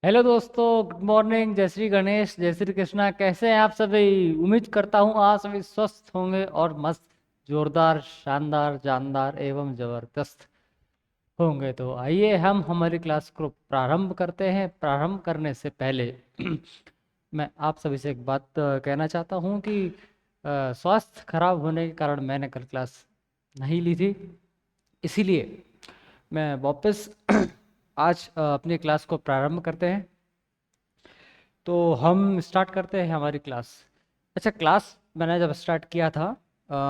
Hello दोस्तों, good morning. जय श्री गणेश, जय श्री कृष्णा। कैसे हैं आप सभी? उम्मीद करता हूँ आप सभी स्वस्थ होंगे और मस्त, जोरदार, शानदार, जानदार एवं जबरदस्त होंगे। तो आइए हम हमारी क्लास को प्रारंभ करते हैं। प्रारंभ करने से पहले मैं आप सभी से एक बात कहना चाहता हूँ कि स्वास्थ्य खराब होने के कारण मैंने कल क्लास नहीं ली थी। इसीलिए मैं वापस आज अपनी क्लास को प्रारंभ करते हैं। तो हम स्टार्ट करते हैं हमारी क्लास। अच्छा, क्लास मैंने जब स्टार्ट किया था,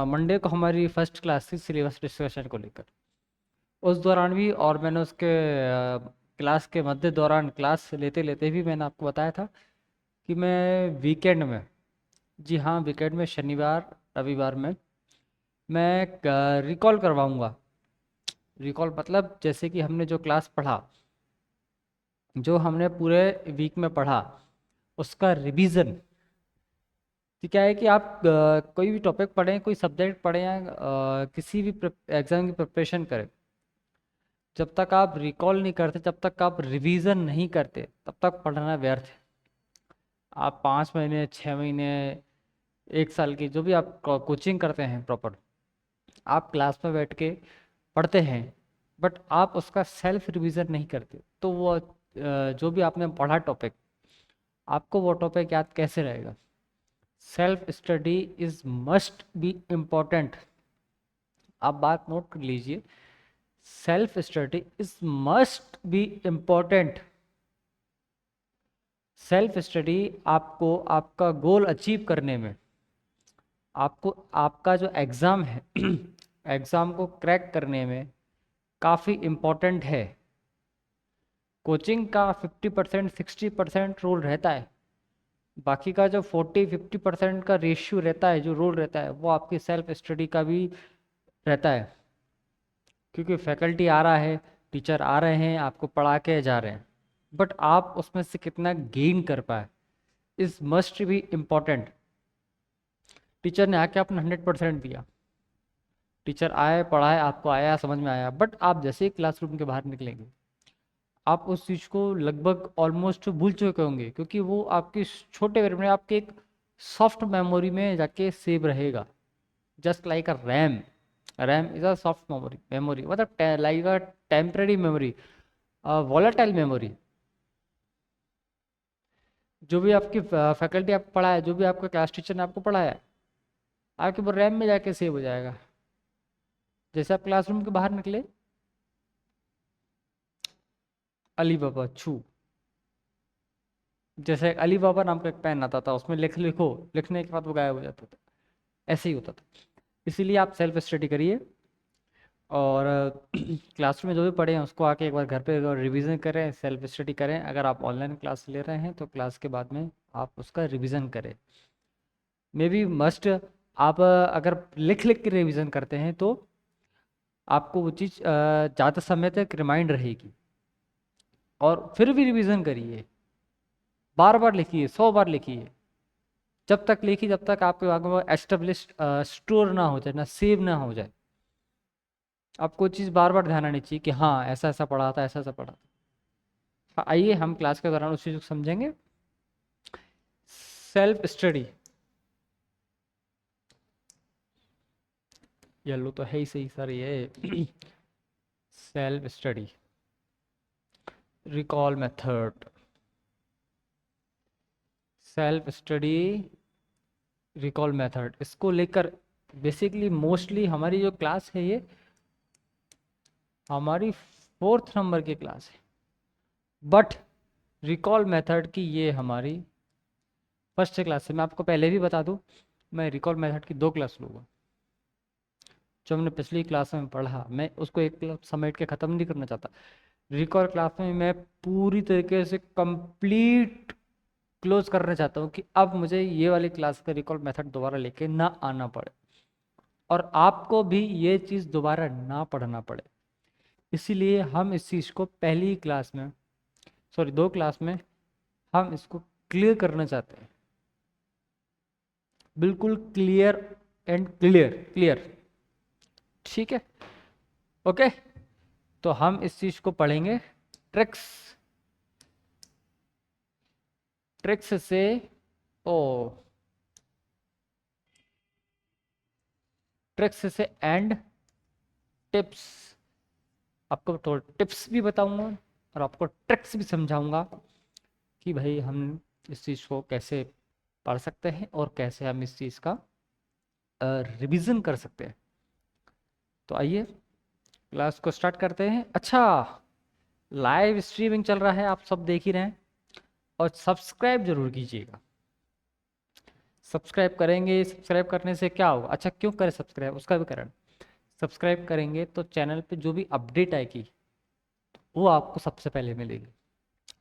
मंडे को हमारी फर्स्ट क्लास थी सिलेबस डिस्कशन को लेकर। उस दौरान भी और मैंने उसके क्लास के मध्य दौरान क्लास लेते लेते भी मैंने आपको बताया था कि मैं वीकेंड में, जी हाँ वीकेंड में, शनिवार रविवार में मैं रिकॉल करवाऊंगा। रिकॉल मतलब जैसे कि हमने जो क्लास पढ़ा, जो हमने पूरे वीक में पढ़ा, उसका रिवीजन। कि क्या है कि आप कोई भी टॉपिक पढ़ें, कोई सब्जेक्ट पढ़ें या किसी भी एग्जाम की प्रिपरेशन करें, जब तक आप रिकॉल नहीं करते, जब तक आप रिवीजन नहीं करते, तब तक पढ़ना व्यर्थ है। आप 5 महीने, 6 महीने, 1 साल की जो भी आप कोचिंग करते हैं प्रॉपर, आप क्लास में बैठ के पढ़ते हैं, बट आप उसका सेल्फ रिवीजन नहीं करते, तो वो जो भी आपने पढ़ा टॉपिक, आपको वो टॉपिक याद कैसे रहेगा? Self study is must be important. आप बात नोट कर लीजिए, self study is must be important. Self study आपको आपका गोल अचीव करने में, आपको आपका जो एग्ज़ाम है एग्ज़ाम को क्रैक करने में काफ़ी इम्पॉर्टेंट है। कोचिंग का 50% 60% रोल रहता है, बाकी का जो 40-50% का रेशियो रहता है, जो रोल रहता है, वो आपकी सेल्फ स्टडी का भी रहता है। क्योंकि फैकल्टी आ रहा है, टीचर आ रहे हैं, आपको पढ़ा के जा रहे हैं, बट आप उसमें से कितना गेन कर पाए is must be important. Teacher ने आके अपना 100% दिया, टीचर आए, पढ़ाए, आपको आया, समझ में आया, बट आप जैसे ही क्लासरूम के बाहर निकलेंगे, आप उस चीज़ को लगभग ऑलमोस्ट भूल चुके होंगे, क्योंकि वो आपके छोटे मेमोरी में, आपके एक सॉफ्ट मेमोरी में जाके सेव रहेगा। Just like a RAM. RAM is a soft memory, memory मतलब like a temporary memory, volatile memory. जो भी आपकी फैकल्टी आपको पढ़ाया, जो भी आपका क्लास टीचर ने आपको पढ़ाया, आपके वो रैम में जाके सेव हो जाएगा। जैसे आप क्लासरूम के बाहर निकले, अली बाबा छू, जैसे एक अली बाबा नाम का एक पेन आता था, उसमें लिखो, लिखने के बाद वो गायब हो जाता था। ऐसे ही होता था। इसीलिए आप सेल्फ स्टडी करिए, और क्लासरूम में जो भी पढ़े हैं उसको आके एक बार घर पे रिवीजन करें, सेल्फ स्टडी करें। अगर आप ऑनलाइन क्लास ले रहे हैं तो क्लास के बाद में आप उसका रिवीजन करें। मे बी मस्ट, आप अगर लिख लिख के रिवीजन करते हैं तो आपको वो चीज़ ज़्यादा समय तक रिमाइंड रहेगी। और फिर भी रिवीजन करिए, बार बार लिखिए, 100 बार लिखिए, जब तक लिखिए जब तक आपके दिमाग में वो एस्टेब्लिश स्टोर ना हो जाए, ना सेव ना हो जाए। आपको चीज़ बार बार ध्यान आनी चाहिए कि हाँ ऐसा ऐसा पढ़ा था, ऐसा ऐसा पढ़ा था। हाँ, आइए हम क्लास के दौरान उस चीज़ को समझेंगे। सेल्फ स्टडी, येलो तो है ही सही सर ये। Self study, recall method, self study, recall method, इसको लेकर बेसिकली मोस्टली हमारी जो क्लास है, ये हमारी 4th नंबर की क्लास है। बट रिकॉल मेथड की ये हमारी फर्स्ट क्लास है। मैं आपको पहले भी बता दूं, मैं रिकॉल मेथड की 2 क्लास लूँगा। जो हमने पिछली क्लास में पढ़ा, मैं उसको एक क्लास समेट के ख़त्म नहीं करना चाहता। रिकॉल क्लास में मैं पूरी तरीके से कंप्लीट क्लोज करना चाहता हूँ कि अब मुझे ये वाली क्लास का रिकॉल मेथड दोबारा लेके ना आना पड़े, और आपको भी ये चीज़ दोबारा ना पढ़ना पड़े। इसीलिए हम इस चीज़ को पहली क्लास में, सॉरी 2 क्लास में, हम इसको क्लियर करना चाहते हैं। बिल्कुल क्लियर एंड क्लियर, क्लियर, ठीक है? ओके, तो हम इस चीज़ को पढ़ेंगे, ट्रिक्स, ट्रिक्स से, ओ, ट्रिक्स से एंड टिप्स। आपको तो टिप्स भी बताऊंगा और आपको ट्रिक्स भी समझाऊंगा कि भाई हम इस चीज़ को कैसे पढ़ सकते हैं और कैसे हम इस चीज़ का रिवीजन कर सकते हैं। तो आइए क्लास को स्टार्ट करते हैं। अच्छा, लाइव स्ट्रीमिंग चल रहा है, आप सब देख ही रहे हैं, और सब्सक्राइब जरूर कीजिएगा। सब्सक्राइब करेंगे, सब्सक्राइब करने से क्या होगा? अच्छा, क्यों करें सब्सक्राइब, उसका भी कारण। सब्सक्राइब करेंगे तो चैनल पे जो भी अपडेट आएगी वो आपको सबसे पहले मिलेगी,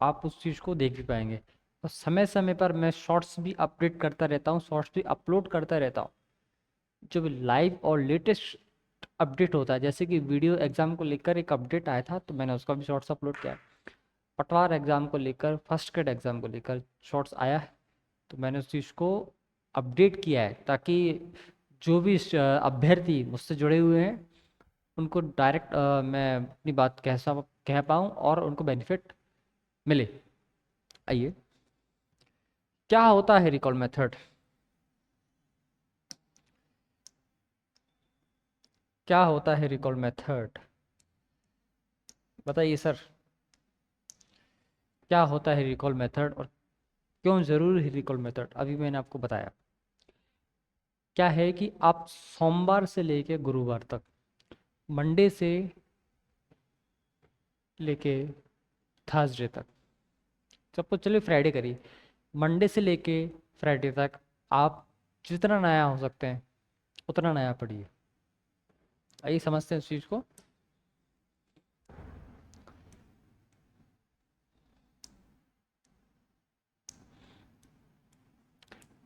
आप उस चीज़ को देख भी पाएंगे। और समय समय पर मैं शॉर्ट्स भी अपडेट करता रहता हूँ, शॉर्ट्स भी अपलोड करता रहता हूँ। जो भी लाइव और लेटेस्ट अपडेट होता है, जैसे कि वीडियो एग्जाम को लेकर एक अपडेट आया था तो मैंने उसका भी शॉर्ट्स अपलोड किया। पटवार एग्जाम को लेकर, फर्स्ट ग्रेड एग्जाम को लेकर शॉर्ट्स आया है तो मैंने उस चीज़ को अपडेट किया है, ताकि जो भी अभ्यर्थी मुझसे जुड़े हुए हैं उनको डायरेक्ट मैं अपनी बात कह पाऊँ और उनको बेनिफिट मिले। आइए, क्या होता है रिकॉल मेथड? क्या होता है रिकॉल मेथड? बताइए सर, क्या होता है रिकॉल मेथड और क्यों जरूरी है रिकॉल मेथड? अभी मैंने आपको बताया। क्या है कि आप सोमवार से लेके गुरुवार तक, मंडे से लेके थर्सडे तक, सबको चलिए फ्राइडे करिए, मंडे से लेके फ्राइडे तक आप जितना नया हो सकते हैं उतना नया पढ़िए। आइए समझते हैं इस चीज़ को।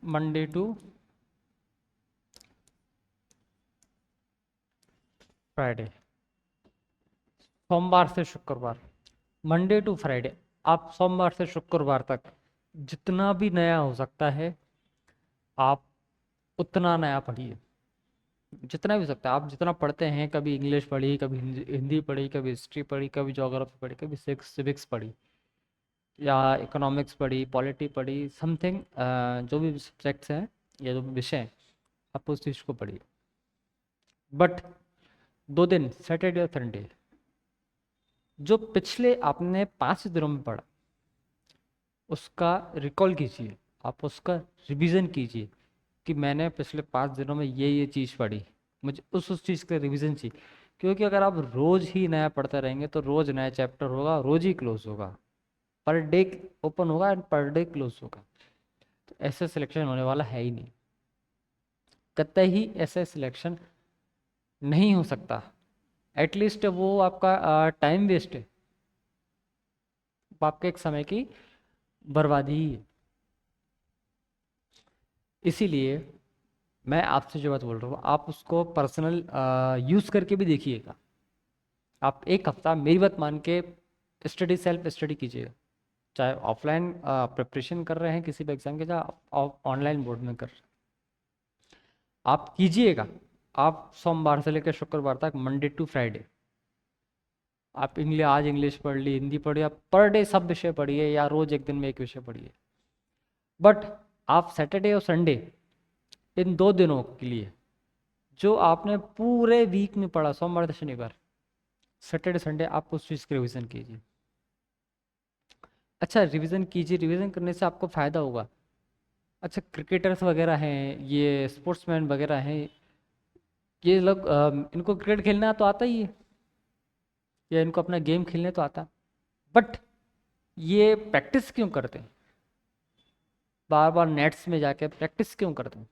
मंडे टू फ्राइडे, सोमवार से शुक्रवार, मंडे टू फ्राइडे, आप सोमवार से शुक्रवार तक जितना भी नया हो सकता है आप उतना नया पढ़िए। जितना भी हो सकता है, आप जितना पढ़ते हैं, कभी इंग्लिश पढ़ी, कभी हिंदी पढ़ी, कभी हिस्ट्री पढ़ी, कभी ज्योग्राफी पढ़ी, कभी सिविक्स पढ़ी, या इकोनॉमिक्स पढ़ी, पॉलिटी पढ़ी, समथिंग, जो भी सब्जेक्ट्स हैं या जो भी विषय हैं, आप उस चीज़ को पढ़िए। बट 2 दिन, सैटरडे और संडे, जो पिछले आपने 5 दिनों में पढ़ा उसका रिकॉल कीजिए, आप उसका रिवीजन कीजिए कि मैंने पिछले 5 दिनों में ये चीज़ पढ़ी, मुझे उस चीज़ का रिवीजन चाहिए। क्योंकि अगर आप रोज़ ही नया पढ़ते रहेंगे तो रोज़ नया चैप्टर होगा, रोज़ ही क्लोज होगा, पर डे ओपन होगा एंड पर डे क्लोज होगा। तो ऐसे सिलेक्शन होने वाला है ही नहीं, कतई ही ऐसे सिलेक्शन नहीं हो सकता। एटलीस्ट वो आपका टाइम वेस्ट है, वो आपके एक समय की बर्बादी ही है। इसीलिए मैं आपसे जो बात बोल रहा हूँ आप उसको पर्सनल यूज़ करके भी देखिएगा। आप एक हफ्ता मेरी बात मान के स्टडी, सेल्फ स्टडी कीजिएगा, चाहे ऑफलाइन प्रिपरेशन कर रहे हैं किसी भी एग्जाम के, चाहे ऑनलाइन बोर्ड में कर रहे हैं, आप कीजिएगा। आप सोमवार से लेकर शुक्रवार तक, मंडे टू फ्राइडे, आप आज इंग्लिश पढ़ ली, हिंदी पढ़िए, आप पर डे सब विषय पढ़िए या रोज एक दिन में एक विषय पढ़िए। बट आप सैटरडे और संडे, इन 2 दिनों के लिए जो आपने पूरे वीक में पढ़ा, सोमवार से शनिवार, सैटरडे संडे, आप उस चीज़ की रिविज़न कीजिए। अच्छा, रिवीजन कीजिए, रिवीजन करने से आपको फ़ायदा होगा। अच्छा, क्रिकेटर्स वगैरह हैं, ये स्पोर्ट्समैन वगैरह हैं, ये लोग इनको क्रिकेट खेलना तो आता ही है, या इनको अपना गेम खेलने तो आता, बट ये प्रैक्टिस क्यों करते हैं? बार बार नेट्स में जाके प्रैक्टिस क्यों करते हैं?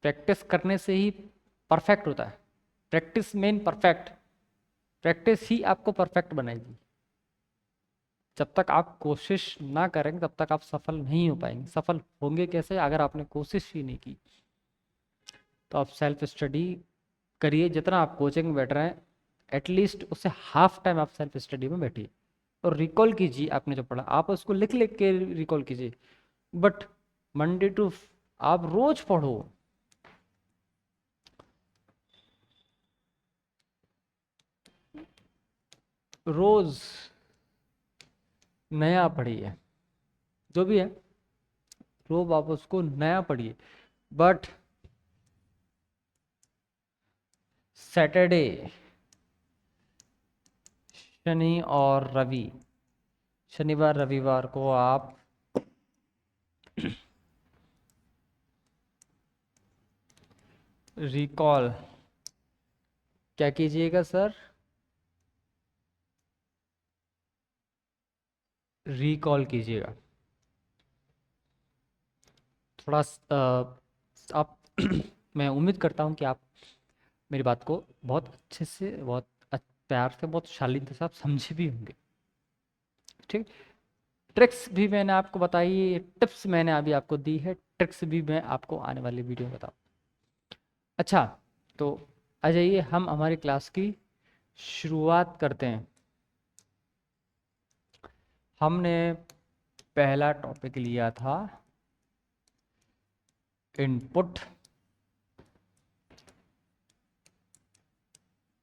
प्रैक्टिस करने से ही परफेक्ट होता है। प्रैक्टिस मेन परफेक्ट, प्रैक्टिस ही आपको परफेक्ट बनाएगी। जब तक आप कोशिश ना करेंगे तब तक आप सफल नहीं हो पाएंगे। सफल होंगे कैसे? अगर आपने कोशिश ही नहीं की। तो आप सेल्फ स्टडी करिए, जितना आप कोचिंग में बैठ रहे हैं एटलीस्ट उससे हाफ टाइम आप सेल्फ स्टडी में बैठिए और रिकॉल कीजिए। आपने जो पढ़ा आप उसको लिख लिख के रिकॉल कीजिए। बट मंडे टू, आप रोज पढ़ो, रोज नया पढ़िए, जो भी है प्रूफ आप उसको नया पढ़िए। बट सैटरडे, शनि और रवि, शनिवार रविवार को आप रिकॉल क्या कीजिएगा सर? रिकॉल कीजिएगा। थोड़ा आप मैं उम्मीद करता हूँ कि आप मेरी बात को बहुत अच्छे से, बहुत प्यार से, बहुत शालीनता से आप समझे भी होंगे। ठीक, ट्रिक्स भी मैंने आपको बताई, टिप्स मैंने अभी आपको दी है, ट्रिक्स भी मैं आपको आने वाली वीडियो में बताऊँ। अच्छा, तो आ जाइए हम हमारी क्लास की शुरुआत करते हैं। हमने पहला टॉपिक लिया था इनपुट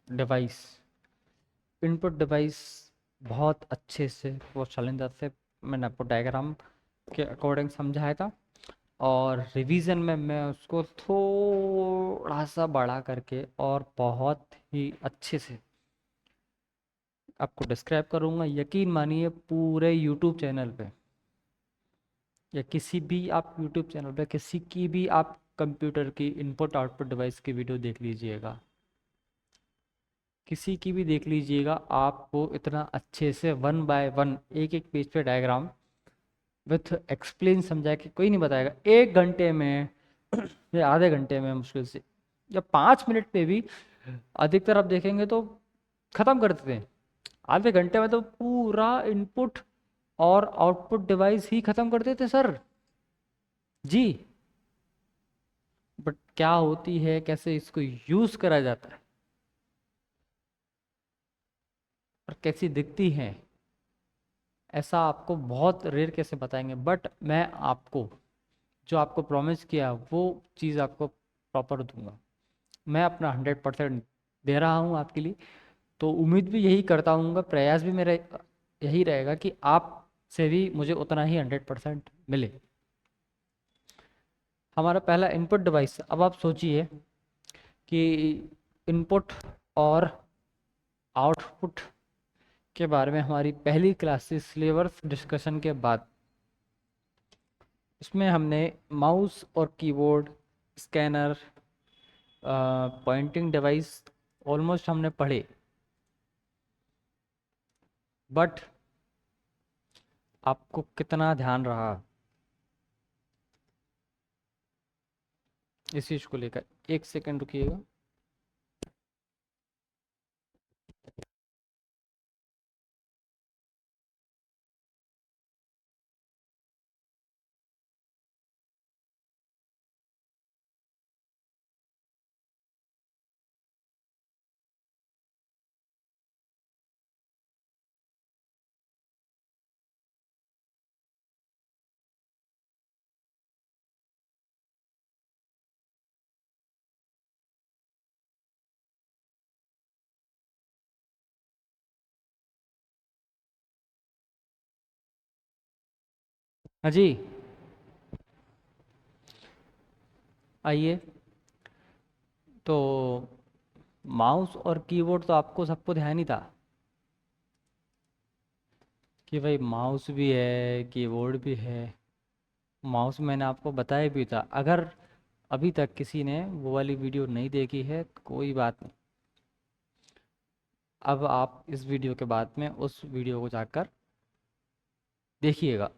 डिवाइस। इनपुट डिवाइस बहुत अच्छे से, बहुत शालीनता से मैंने आपको डायग्राम के अकॉर्डिंग समझाया था, और रिवीजन में मैं उसको थोड़ा सा बड़ा करके और बहुत ही अच्छे से आपको डिस्क्राइब करूँगा। यकीन मानिए पूरे यूट्यूब चैनल पे, या किसी भी आप यूट्यूब चैनल पे किसी की भी आप कंप्यूटर की इनपुट आउटपुट डिवाइस की वीडियो देख लीजिएगा, किसी की भी देख लीजिएगा, आपको इतना अच्छे से वन बाय वन एक एक पेज पे डायग्राम विथ एक्सप्लेन समझा के कोई नहीं बताएगा। 1 घंटे में या आधे घंटे में मुश्किल से, या 5 मिनट पे भी अधिकतर आप देखेंगे तो ख़त्म कर देते हैं। आधे घंटे में तो पूरा इनपुट और आउटपुट डिवाइस ही ख़त्म कर देते सर जी। बट क्या होती है, कैसे इसको यूज़ करा जाता है और कैसी दिखती है, ऐसा आपको बहुत रेयर कैसे बताएंगे। बट मैं आपको जो आपको प्रॉमिस किया वो चीज़ आपको प्रॉपर दूंगा। मैं अपना 100% दे रहा हूँ आपके लिए। तो उम्मीद भी यही करता हूँ, प्रयास भी मेरा यही रहेगा कि आप से भी मुझे उतना ही 100% मिले। हमारा पहला इनपुट डिवाइस, अब आप सोचिए कि इनपुट और आउटपुट के बारे में हमारी पहली क्लासेस सिलेबस डिस्कशन के बाद इसमें हमने माउस और keyboard, scanner, pointing device almost हमने पढ़े। बट आपको कितना ध्यान रहा इस चीज़ को लेकर? 1 सेकंड रुकिएगा। हाँ जी, आइए। तो माउस और कीबोर्ड तो आपको सबको ध्यान ही था कि भाई माउस भी है, कीबोर्ड भी है। माउस मैंने आपको बताया भी था। अगर अभी तक किसी ने वो वाली वीडियो नहीं देखी है तो कोई बात नहीं, अब आप इस वीडियो के बाद में उस वीडियो को जाकर देखिएगा।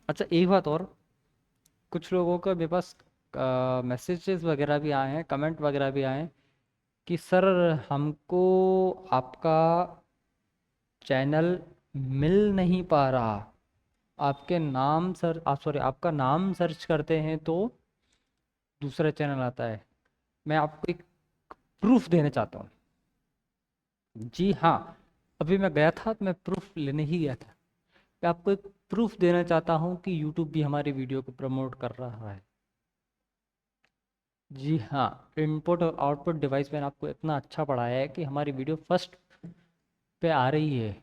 अच्छा, एक बात और, कुछ लोगों का मेरे पास मैसेजेस वगैरह भी आए हैं, कमेंट वगैरह भी आए हैं कि सर हमको आपका चैनल मिल नहीं पा रहा, आपके नाम सर आप सॉरी आपका नाम सर्च करते हैं तो दूसरा चैनल आता है। मैं आपको एक प्रूफ देना चाहता हूँ। जी हाँ, अभी मैं गया था तो मैं प्रूफ लेने ही गया था। मैं आपको एक प्रूफ देना चाहता हूँ कि यूट्यूब भी हमारी वीडियो को प्रमोट कर रहा है। जी हाँ, इनपुट और आउटपुट डिवाइस मैंने आपको इतना अच्छा पढ़ाया है कि हमारी वीडियो फर्स्ट पे आ रही है।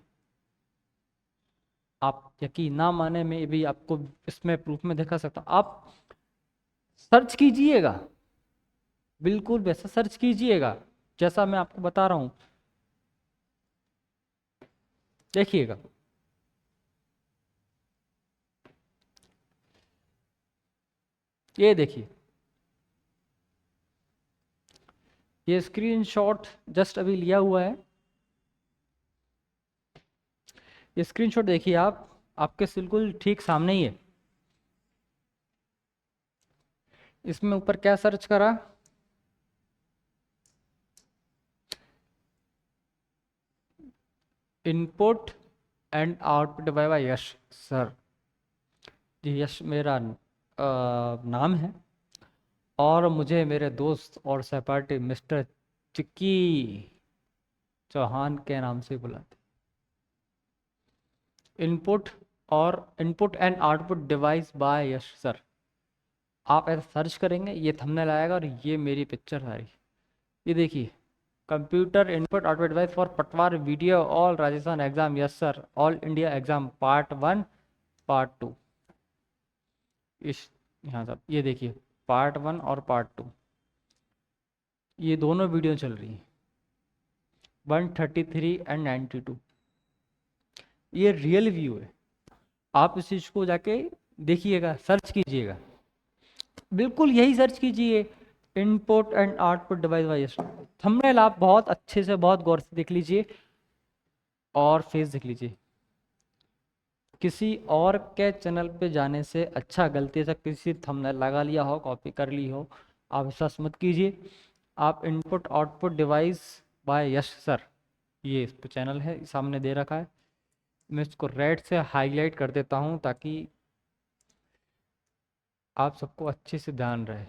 आप यकीन ना माने, मैं भी आपको इसमें प्रूफ में दिखा सकता हूँ। आप सर्च कीजिएगा, बिल्कुल वैसा सर्च कीजिएगा जैसा मैं आपको बता रहा हूँ, देखिएगा। ये देखिए, ये स्क्रीनशॉट जस्ट अभी लिया हुआ है। ये स्क्रीनशॉट देखिए आप, आपके बिल्कुल ठीक सामने ही है। इसमें ऊपर क्या सर्च करा, input and output by Yash sir. जी, यश मेरा नाम है, और मुझे मेरे दोस्त और सहपाठी मिस्टर चिक्की चौहान के नाम से बुलाते। इनपुट और input and output device by Yash sir. आप ऐसा सर्च करेंगे, ये थंबनेल आएगा और ये मेरी पिक्चर आ रही। ये देखिए, computer input output device for Patwar video all Rajasthan exam yes sir, all India exam part 1 part 2। इस यहाँ सब ये देखिए, पार्ट 1 और पार्ट 2, ये दोनों वीडियो चल रही हैं, 133 एंड 92। ये रियल व्यू है, आप इस चीज़ को जाके देखिएगा, सर्च कीजिएगा, बिल्कुल यही सर्च कीजिए, input and output device wise. Thumbnail आप बहुत अच्छे से, बहुत गौर से देख लीजिए, और फेस देख लीजिए। किसी और के चैनल पे जाने से अच्छा गलती से किसी थंबनेल लगा लिया हो, कॉपी कर ली हो, आप विश्वास मत कीजिए। आप input output device by Yash sir, ये इस पे चैनल है, सामने दे रखा है। मैं इसको रेड से हाईलाइट कर देता हूँ ताकि आप सबको अच्छे से ध्यान रहे।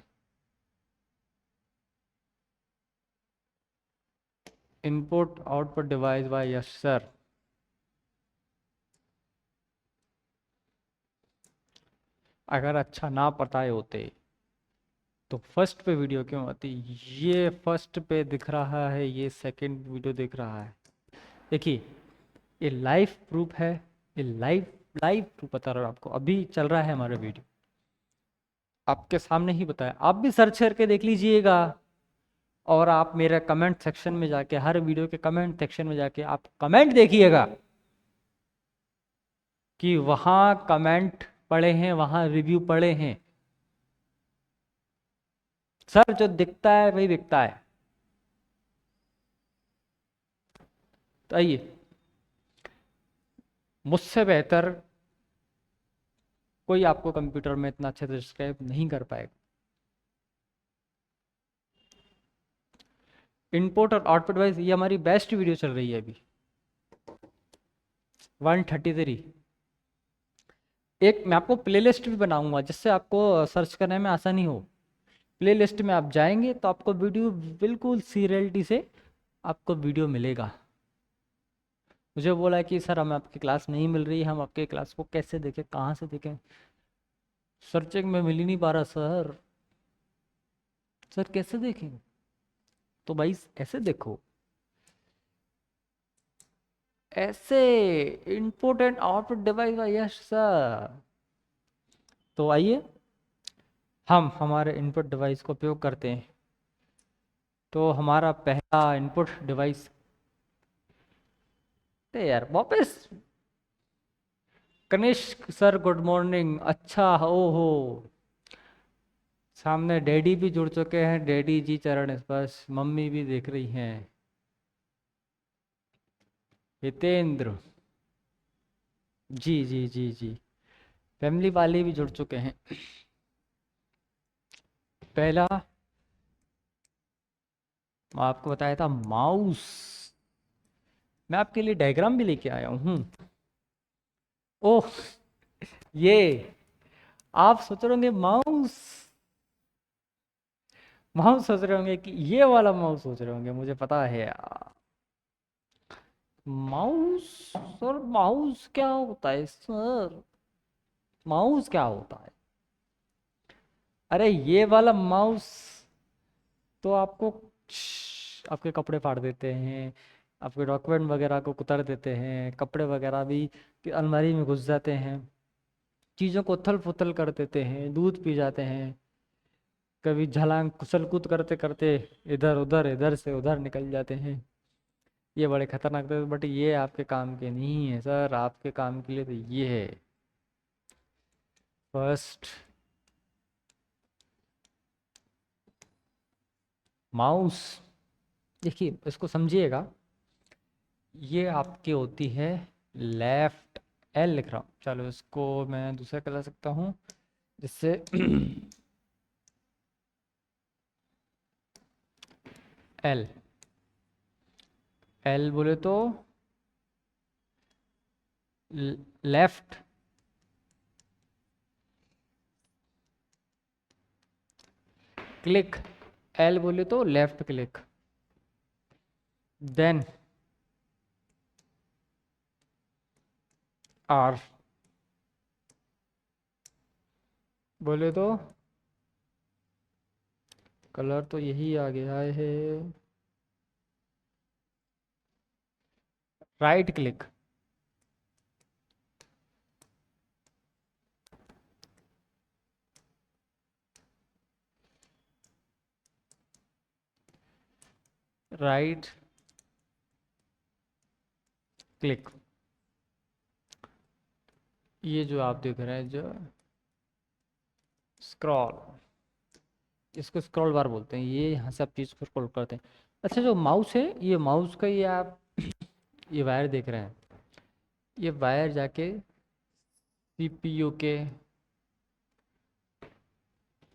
Input output device by Yash sir. अगर अच्छा ना पताए होते तो फर्स्ट पे वीडियो क्यों आती। ये फर्स्ट पे दिख रहा है, ये सेकंड वीडियो दिख रहा है। देखिए, ये लाइव प्रूफ है, ये लाइव लाइव प्रूफ बता रहा हूँ आपको, अभी चल रहा है हमारा वीडियो, आपके सामने ही बताया। आप भी सर्च करके देख लीजिएगा, और आप मेरे कमेंट सेक्शन में जाके, हर वीडियो के कमेंट सेक्शन में जाके आप कमेंट देखिएगा कि वहां कमेंट पढ़े हैं, वहां रिव्यू पढ़े हैं। सर जो दिखता है वही बिकता है। तो आइए, मुझसे बेहतर कोई आपको कंप्यूटर में इतना अच्छे से डिस्क्राइब नहीं कर पाएगा। इनपुट और आउटपुट वाइज ये हमारी बेस्ट वीडियो चल रही है अभी, 133। एक मैं आपको प्लेलिस्ट भी बनाऊंगा जिससे आपको सर्च करने में आसानी हो। प्लेलिस्ट में आप जाएंगे तो आपको वीडियो बिल्कुल सीरियलिटी से आपको वीडियो मिलेगा। मुझे बोला कि सर हमें आपकी क्लास नहीं मिल रही, हम आपके क्लास को कैसे देखें, कहाँ से देखें, सर्चिंग में मिल ही नहीं पा रहा सर। सर कैसे देखें, तो भाई ऐसे देखो, ऐसे input and output device. Yes sir. तो आइए, हम हमारे इनपुट डिवाइस को उपयोग करते हैं। तो हमारा पहला इनपुट डिवाइस, यार वापस कनिष्क सर गुड मॉर्निंग। अच्छा, हो सामने डैडी भी जुड़ चुके हैं, डैडी जी चरण स्पर्श, मम्मी भी देख रही हैं, हितेंद्र जी जी जी जी, फैमिली वाले भी जुड़ चुके हैं। पहला मैं आपको बताया था माउस, मैं आपके लिए डायग्राम भी लेके आया हूँ। ओह, ये आप सोच रहे होंगे माउस, माउस सोच रहे होंगे कि ये वाला माउस सोच रहे होंगे, मुझे पता है यार। माउस सर, माउस क्या होता है सर, माउस क्या होता है। अरे ये वाला माउस तो आपको आपके कपड़े फाड़ देते हैं, आपके डॉक्यूमेंट वगैरह को कुतर देते हैं, कपड़े वगैरह भी कि अलमारी में घुस जाते हैं, चीज़ों को उथल पुथल कर देते हैं, दूध पी जाते हैं, कभी झलांग कुचल कूद करते करते इधर उधर इधर से उधर निकल जाते हैं। ये बड़े खतरनाक थे, बट ये आपके काम के नहीं है सर। आपके काम के लिए तो ये है फर्स्ट माउस। देखिए इसको समझिएगा, ये आपकी होती है लेफ्ट, एल लिख रहा हूँ, चलो इसको मैं दूसरा कलर सकता हूँ जिससे एल, एल बोले तो लेफ्ट, क्लिक, एल बोले तो लेफ्ट क्लिक, देन आर बोले तो कलर तो यही आ गया है, राइट क्लिक, राइट क्लिक। ये जो आप देख रहे हैं जो स्क्रॉल, इसको स्क्रॉल बार बोलते हैं, ये यहाँ से आप चीज़ को स्क्रॉल करते हैं। अच्छा जो माउस है, ये माउस का ये आप ये वायर देख रहे हैं, ये वायर जाके सीपीयू के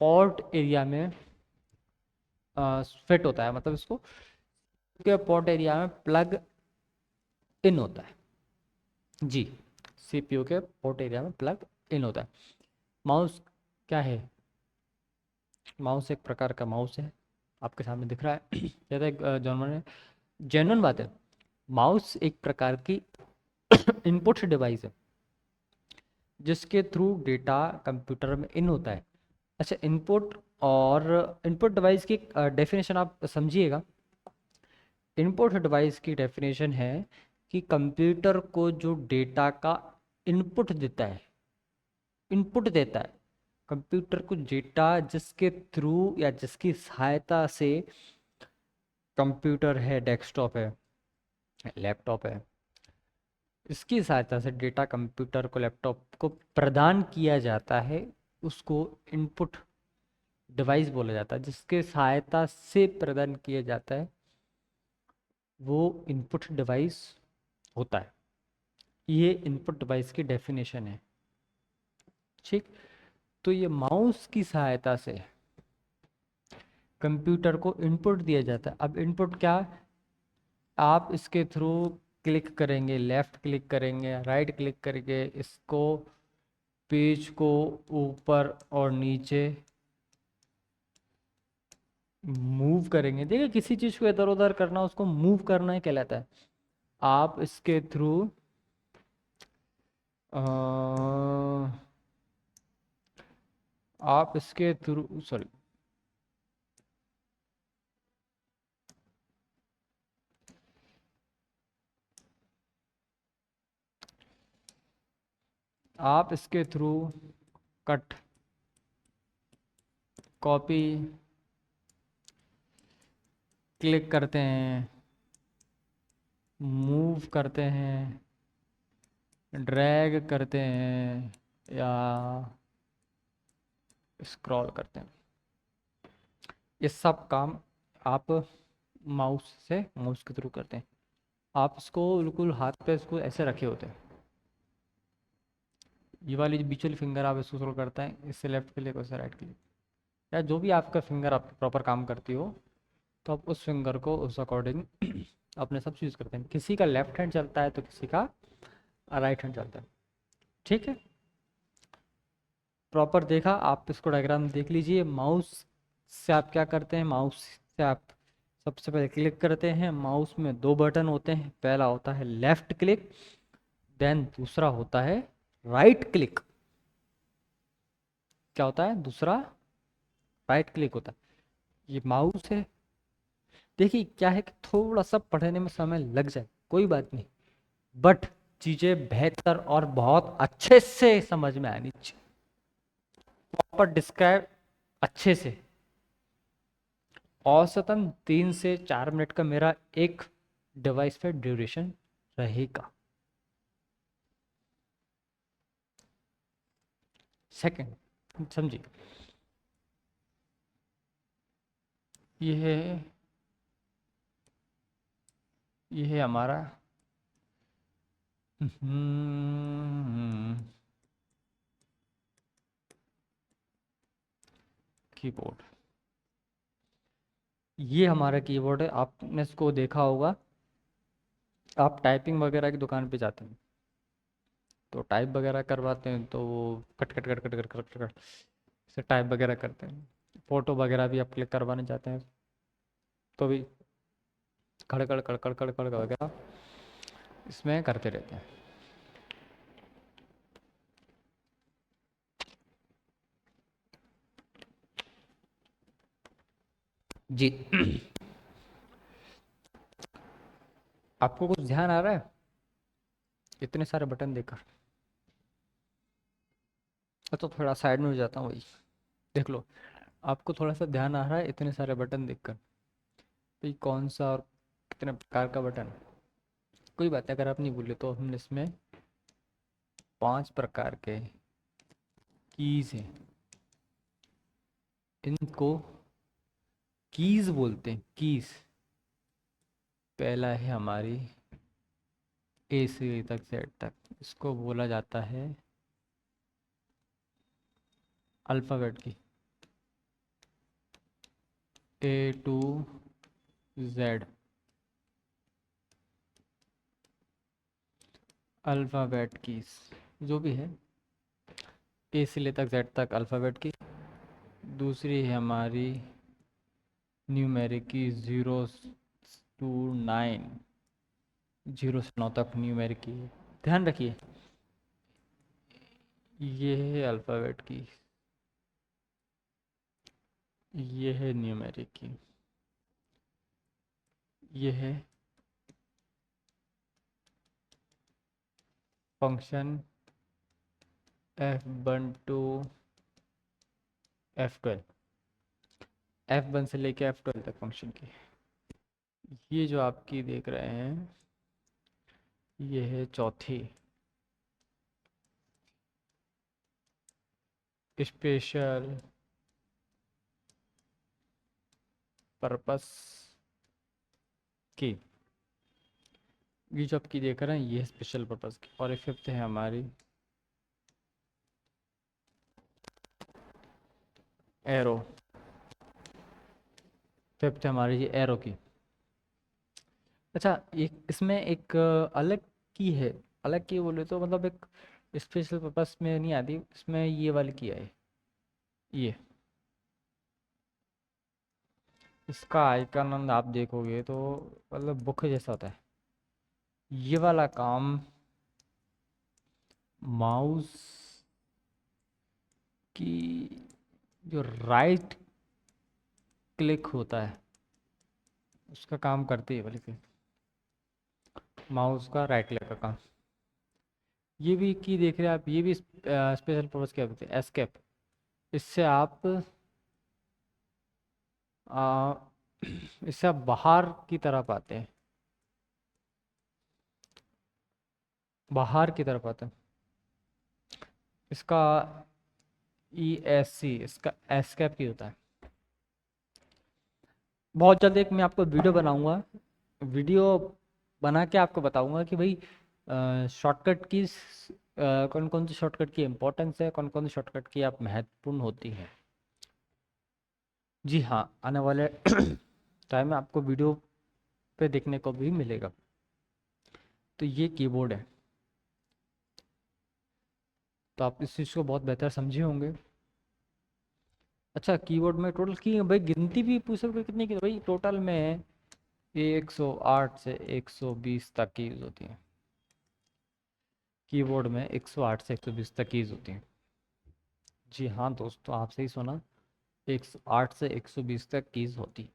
पोर्ट एरिया में फिट होता है, मतलब इसको के पोर्ट एरिया में प्लग इन होता है जी। सीपीयू के पोर्ट एरिया में प्लग इन होता है। माउस क्या है? माउस एक प्रकार का माउस है, आपके सामने दिख रहा है जैसे एक जेन्युइन बात है। माउस एक प्रकार की इनपुट डिवाइस है जिसके थ्रू डेटा कंप्यूटर में इन होता है। अच्छा, इनपुट और इनपुट डिवाइस की डेफिनेशन आप समझिएगा। इनपुट डिवाइस की डेफिनेशन है कि कंप्यूटर को जो डेटा का इनपुट देता है, इनपुट देता है कंप्यूटर को डेटा, जिसके थ्रू या जिसकी सहायता से कंप्यूटर है, डेस्कटॉप है, लैपटॉप है, इसकी सहायता से डेटा कंप्यूटर को, लैपटॉप को प्रदान किया जाता है, उसको इनपुट डिवाइस बोला जाता है। जिसके सहायता से प्रदान किया जाता है वो इनपुट डिवाइस होता है। ये इनपुट डिवाइस की डेफिनेशन है, ठीक। तो ये माउस की सहायता से कंप्यूटर को इनपुट दिया जाता है। अब इनपुट क्या? आप इसके थ्रू क्लिक करेंगे, लेफ्ट क्लिक करेंगे, राइट क्लिक करके इसको, पेज को ऊपर और नीचे मूव करेंगे। देखिए किसी चीज़ को इधर उधर करना, उसको मूव करना ही कहलाता है। आप इसके थ्रू आप इसके थ्रू सॉरी आप इसके थ्रू कट, कॉपी, क्लिक करते हैं, मूव करते हैं, ड्रैग करते हैं या स्क्रॉल करते हैं। ये सब काम आप माउस के थ्रू करते हैं। आप इसको बिल्कुल हाथ पे इसको ऐसे रखे होते हैं, ये वाली जो बीच वाली फिंगर आप इसको स्क्रॉल करते हैं, इससे लेफ्ट क्लिक, उससे राइट क्लिक, या जो भी आपका फिंगर आपकी प्रॉपर काम करती हो, तो आप उस फिंगर को उस अकॉर्डिंग अपने सब चीज़ करते हैं। किसी का लेफ्ट हैंड चलता है तो किसी का राइट हैंड चलता है, ठीक है। प्रॉपर देखा, आप इसको डायग्राम देख लीजिए। माउस से आप क्या करते हैं? माउस से आप सबसे पहले क्लिक करते हैं। माउस में दो बटन होते हैं, पहला होता है लेफ्ट क्लिक, देन दूसरा होता है राइट क्लिक। क्या होता है? दूसरा राइट क्लिक होता है। ये माउस है, देखिए क्या है कि थोड़ा सा पढ़ने में समय लग जाए, कोई बात नहीं, बट चीजें बेहतर और बहुत अच्छे से समझ में आनी चाहिए, प्रॉपर डिस्क्राइब अच्छे से। औसतन 3 से 4 मिनट का मेरा एक डिवाइस पे ड्यूरेशन रहेगा। सेकंड समझिए, ये है हमारा कीबोर्ड। ये हमारा कीबोर्ड है, आपने इसको देखा होगा, आप टाइपिंग वगैरह की दुकान पे जाते हैं तो टाइप वगैरह करवाते हैं, तो वो cut cut cut cut cut cut cut cut से टाइप वगैरह करते हैं। फोटो वगैरह भी आप क्लिक करवाने जाते हैं तो भी खड़खड़ खड़खड़ खड़खड़ वगैरह इसमें करते रहते हैं। जी। आपको कुछ ध्यान आ रहा है इतने सारे बटन देखकर? तो थोड़ा साइड में हो जाता हूँ, वही देख लो। आपको थोड़ा सा ध्यान आ रहा है इतने सारे बटन देखकर, भाई कौन सा और कितने प्रकार का बटन? कोई बात है, अगर आप नहीं भूले तो हम इसमें 5 प्रकार के कीज हैं, इनको कीज बोलते हैं, कीज। पहला है हमारी ए से तक जेड तक, इसको बोला जाता है अल्फ़ाबेट की, ए टू जेड, अल्फ़ाबेट कीज जो भी है, ए से ले तक जेड तक अल्फ़ाबेट की। दूसरी है हमारी न्यूमेरिक की, 0 to 9, 0 से 9 तक न्यूमेरिक की। ध्यान रखिए, ये है अल्फ़ाबेट की, ये है न्यूमेरिक की, ये है function F1 to F12, F1 से लेके F12 तक फंक्शन की। ये जो आपकी देख रहे हैं, ये है चौथी, स्पेशल पर्पस की। ये जो आपकी देख रहे हैं ये है स्पेशल पर्पस की। और फिफ्थ है हमारी एरो, फिफ्थ है हमारी ये एरो की। अच्छा, एक इसमें एक अलग की है, अलग की बोले तो मतलब एक स्पेशल पर्पस में नहीं आती, इसमें ये वाली की है, ये इसका आइकन आप देखोगे तो मतलब बुक जैसा होता है। ये वाला काम माउस की जो राइट क्लिक होता है उसका काम करती है, बल्कि माउस का राइट क्लिक का काम। ये भी की देख रहे हैं आप, ये भी स्पेशल पर्पस क्या बोलते हैं, एस्केप। इससे आप आ, इससे आप बाहर की तरफ आते हैं, बाहर की तरफ आते हैं। इसका ESC, इसका एस्केप की होता है। बहुत जल्द एक मैं आपको वीडियो बनाऊंगा, वीडियो बना के आपको बताऊंगा कि भाई शॉर्टकट की कौन कौन सी शॉर्टकट की इम्पोर्टेंस है, कौन कौन सी शॉर्टकट की आप महत्वपूर्ण होती हैं। जी हाँ, आने वाले टाइम में आपको वीडियो पे देखने को भी मिलेगा। तो ये कीबोर्ड है, तो आप इस चीज़ को बहुत बेहतर समझे होंगे। अच्छा, कीबोर्ड में टोटल की भाई गिनती भी पूछ सकते हो कितनी की? भाई टोटल में 108 से 120 तक की यूज़ होती है, कीबोर्ड में 108 से 120 तक कीज होती हैं। जी हाँ दोस्तों, आप सही सुना, 108 से 120 तक कीज होती।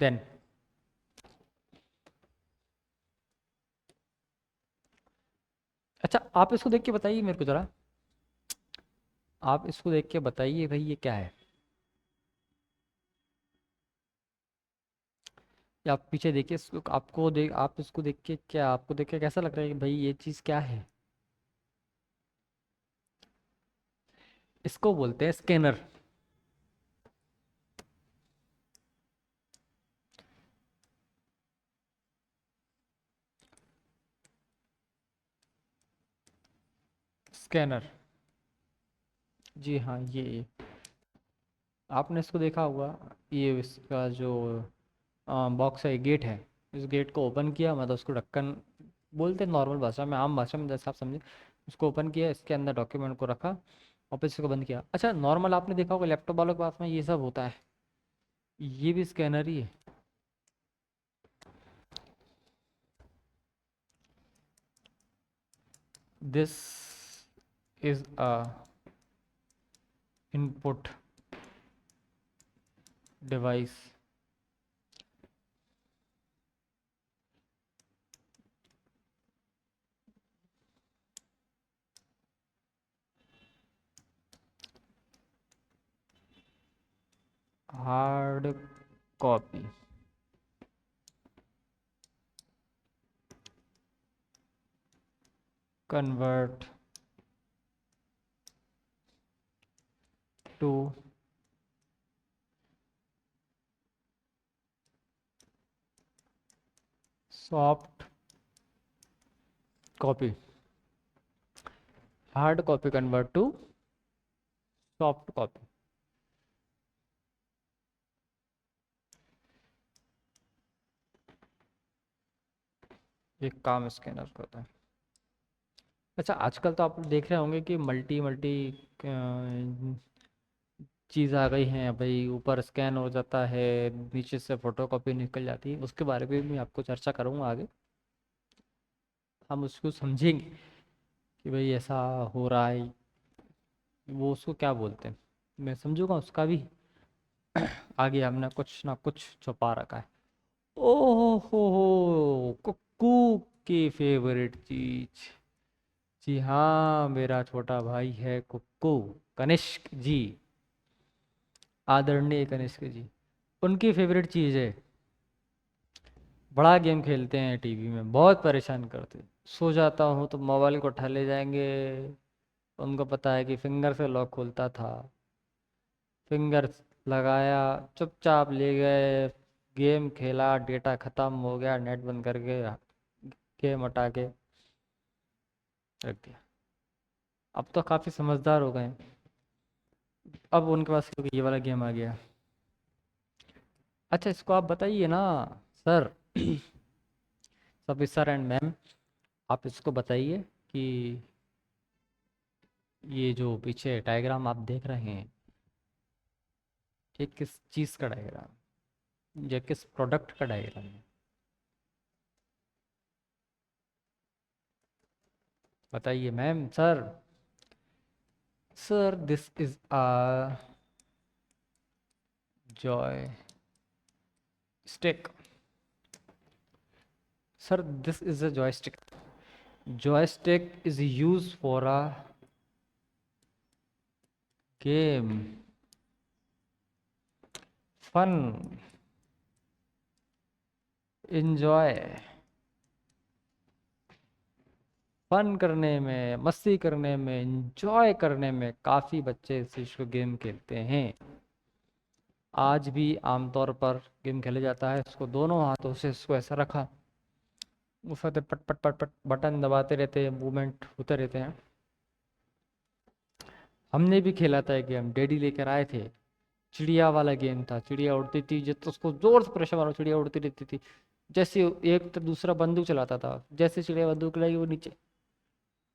देन अच्छा, आप इसको देख के बताइए मेरे को जरा, आप इसको देख के बताइए भाई ये क्या है। या आप पीछे देखिए इसको, आपको देख, आप इसको देख के क्या, आपको देख के कैसा लग रहा है कि भाई ये चीज़ क्या है? इसको बोलते हैं स्कैनर। स्कैनर, जी हाँ, ये आपने इसको देखा होगा। ये इसका जो बॉक्स है, गेट है, इस गेट को ओपन किया, मतलब उसको ढक्कन बोलते हैं नॉर्मल भाषा में, आम भाषा में जैसा आप समझे। उसको ओपन किया, इसके अंदर डॉक्यूमेंट को रखा और फिर इसको बंद किया। अच्छा, नॉर्मल आपने देखा होगा लैपटॉप वालों के पास में ये सब होता है, ये भी स्कैनर ही है। This is a input device hard copy convert to soft copy, hard copy convert to soft copy. ये काम स्कैनर का होता है। अच्छा, आजकल तो आप देख रहे होंगे कि मल्टी मल्टी चीज़ आ गई हैं भाई, ऊपर स्कैन हो जाता है, नीचे से फोटोकॉपी निकल जाती है। उसके बारे में मैं आपको चर्चा करूँगा आगे, हम उसको समझेंगे कि भाई ऐसा हो रहा है, वो उसको क्या बोलते हैं, मैं समझूंगा उसका भी। आगे हमने कुछ ना कुछ छुपा रखा है। ओहो हो, कुक्कू की फेवरेट चीज। जी हाँ, मेरा छोटा भाई है कुक्कू, कनिष्क जी, आदरणीय कनिष्क जी। उनकी फेवरेट चीज़ है, बड़ा गेम खेलते हैं टीवी में, बहुत परेशान करते। सो जाता हूँ तो मोबाइल को उठा ले जाएंगे, उनको पता है कि फिंगर से लॉक खुलता था, फिंगर लगाया, चुपचाप ले गए, गेम खेला, डेटा ख़त्म हो गया, नेट बंद करके गेम हटा के रख दिया। अब तो काफ़ी समझदार हो गए हैं, अब उनके पास क्योंकि ये वाला गेम आ गया। अच्छा, इसको आप बताइए ना सर, सब सर एंड मैम, आप इसको बताइए कि ये जो पीछे डायग्राम आप देख रहे हैं, ये किस चीज़ का डायग्राम, ये किस प्रोडक्ट का डायग्राम है? बताइए ma'am, sir. Sir, this is a joystick. Sir, this is a joystick. Joystick is used for a game, fun, enjoy, fun करने में, मस्ती करने में, enjoy करने में काफ़ी बच्चे इस चीज़ को गेम खेलते हैं। आज भी आमतौर पर गेम खेला जाता है, इसको दोनों हाथों से इसको ऐसा रखा, उस वक्त पट पट पट पट बटन दबाते रहते हैं, मूवमेंट होते रहते हैं। हमने भी खेला था एक गेम, डैडी लेकर आए थे, चिड़िया वाला गेम था। चिड़िया उड़ती थी, जब तो उसको जोर से प्रेशर मारो चिड़िया उड़ती रहती थी। जैसे एक तो दूसरा बंदूक चलाता था, जैसे चिड़िया बंदूक लाई वो नीचे।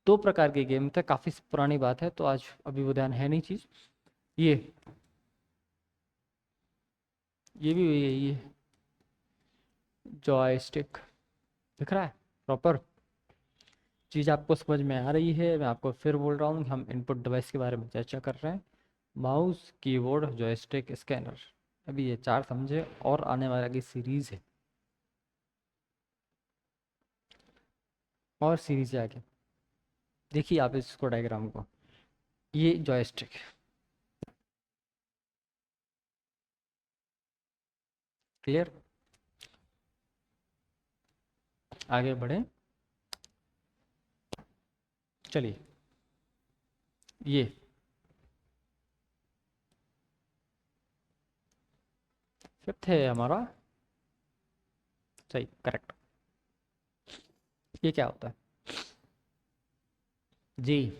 दो प्रकार के गेम थे, काफी पुरानी बात है, तो आज अभी वो ध्यान है नहीं चीज। ये ये भी वही है, ये जॉयस्टिक दिख रहा है प्रॉपर चीज, आपको समझ में आ रही है? मैं आपको फिर बोल रहा हूँ, हम इनपुट डिवाइस के बारे में चर्चा कर रहे हैं। माउस, कीबोर्ड, जॉयस्टिक, स्कैनर, अभी ये 4 समझे और आने वाला की सीरीज है, और सीरीज है आगे। देखिए आप इसको डायग्राम को, ये जॉयस्टिक, क्लियर। आगे बढ़े, चलिए। ये फिफ्थ है हमारा, सही, करेक्ट। ये क्या होता है जी,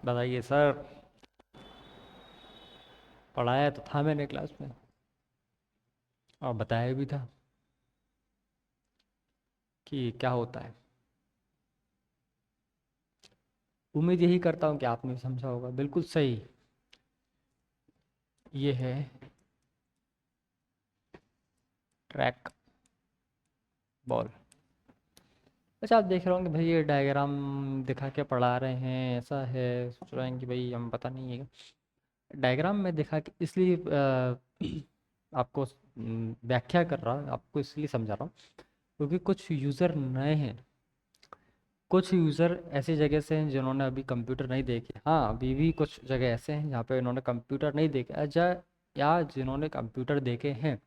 बताइए सर। पढ़ाया तो था मैंने क्लास में, और बताया भी था कि क्या होता है। उम्मीद यही करता हूँ कि आपने भी समझा होगा, बिल्कुल सही। ये है ट्रैक बॉल। अच्छा, आप देख रहे होंगे भाई ये डायग्राम दिखा के पढ़ा रहे हैं, ऐसा है, सोच रहे हैं कि भाई हम पता नहीं है। डायग्राम में दिखा के इसलिए आपको व्याख्या कर रहा हूँ, आपको इसलिए समझा रहा हूँ क्योंकि कुछ यूज़र नए हैं, कुछ यूज़र ऐसी जगह से हैं जिन्होंने अभी कंप्यूटर नहीं देखे। हाँ, अभी भी कुछ जगह ऐसे हैं जहाँ पे इन्होंने कंप्यूटर नहीं देखे, अच्छा, या जिन्होंने कंप्यूटर देखे हैं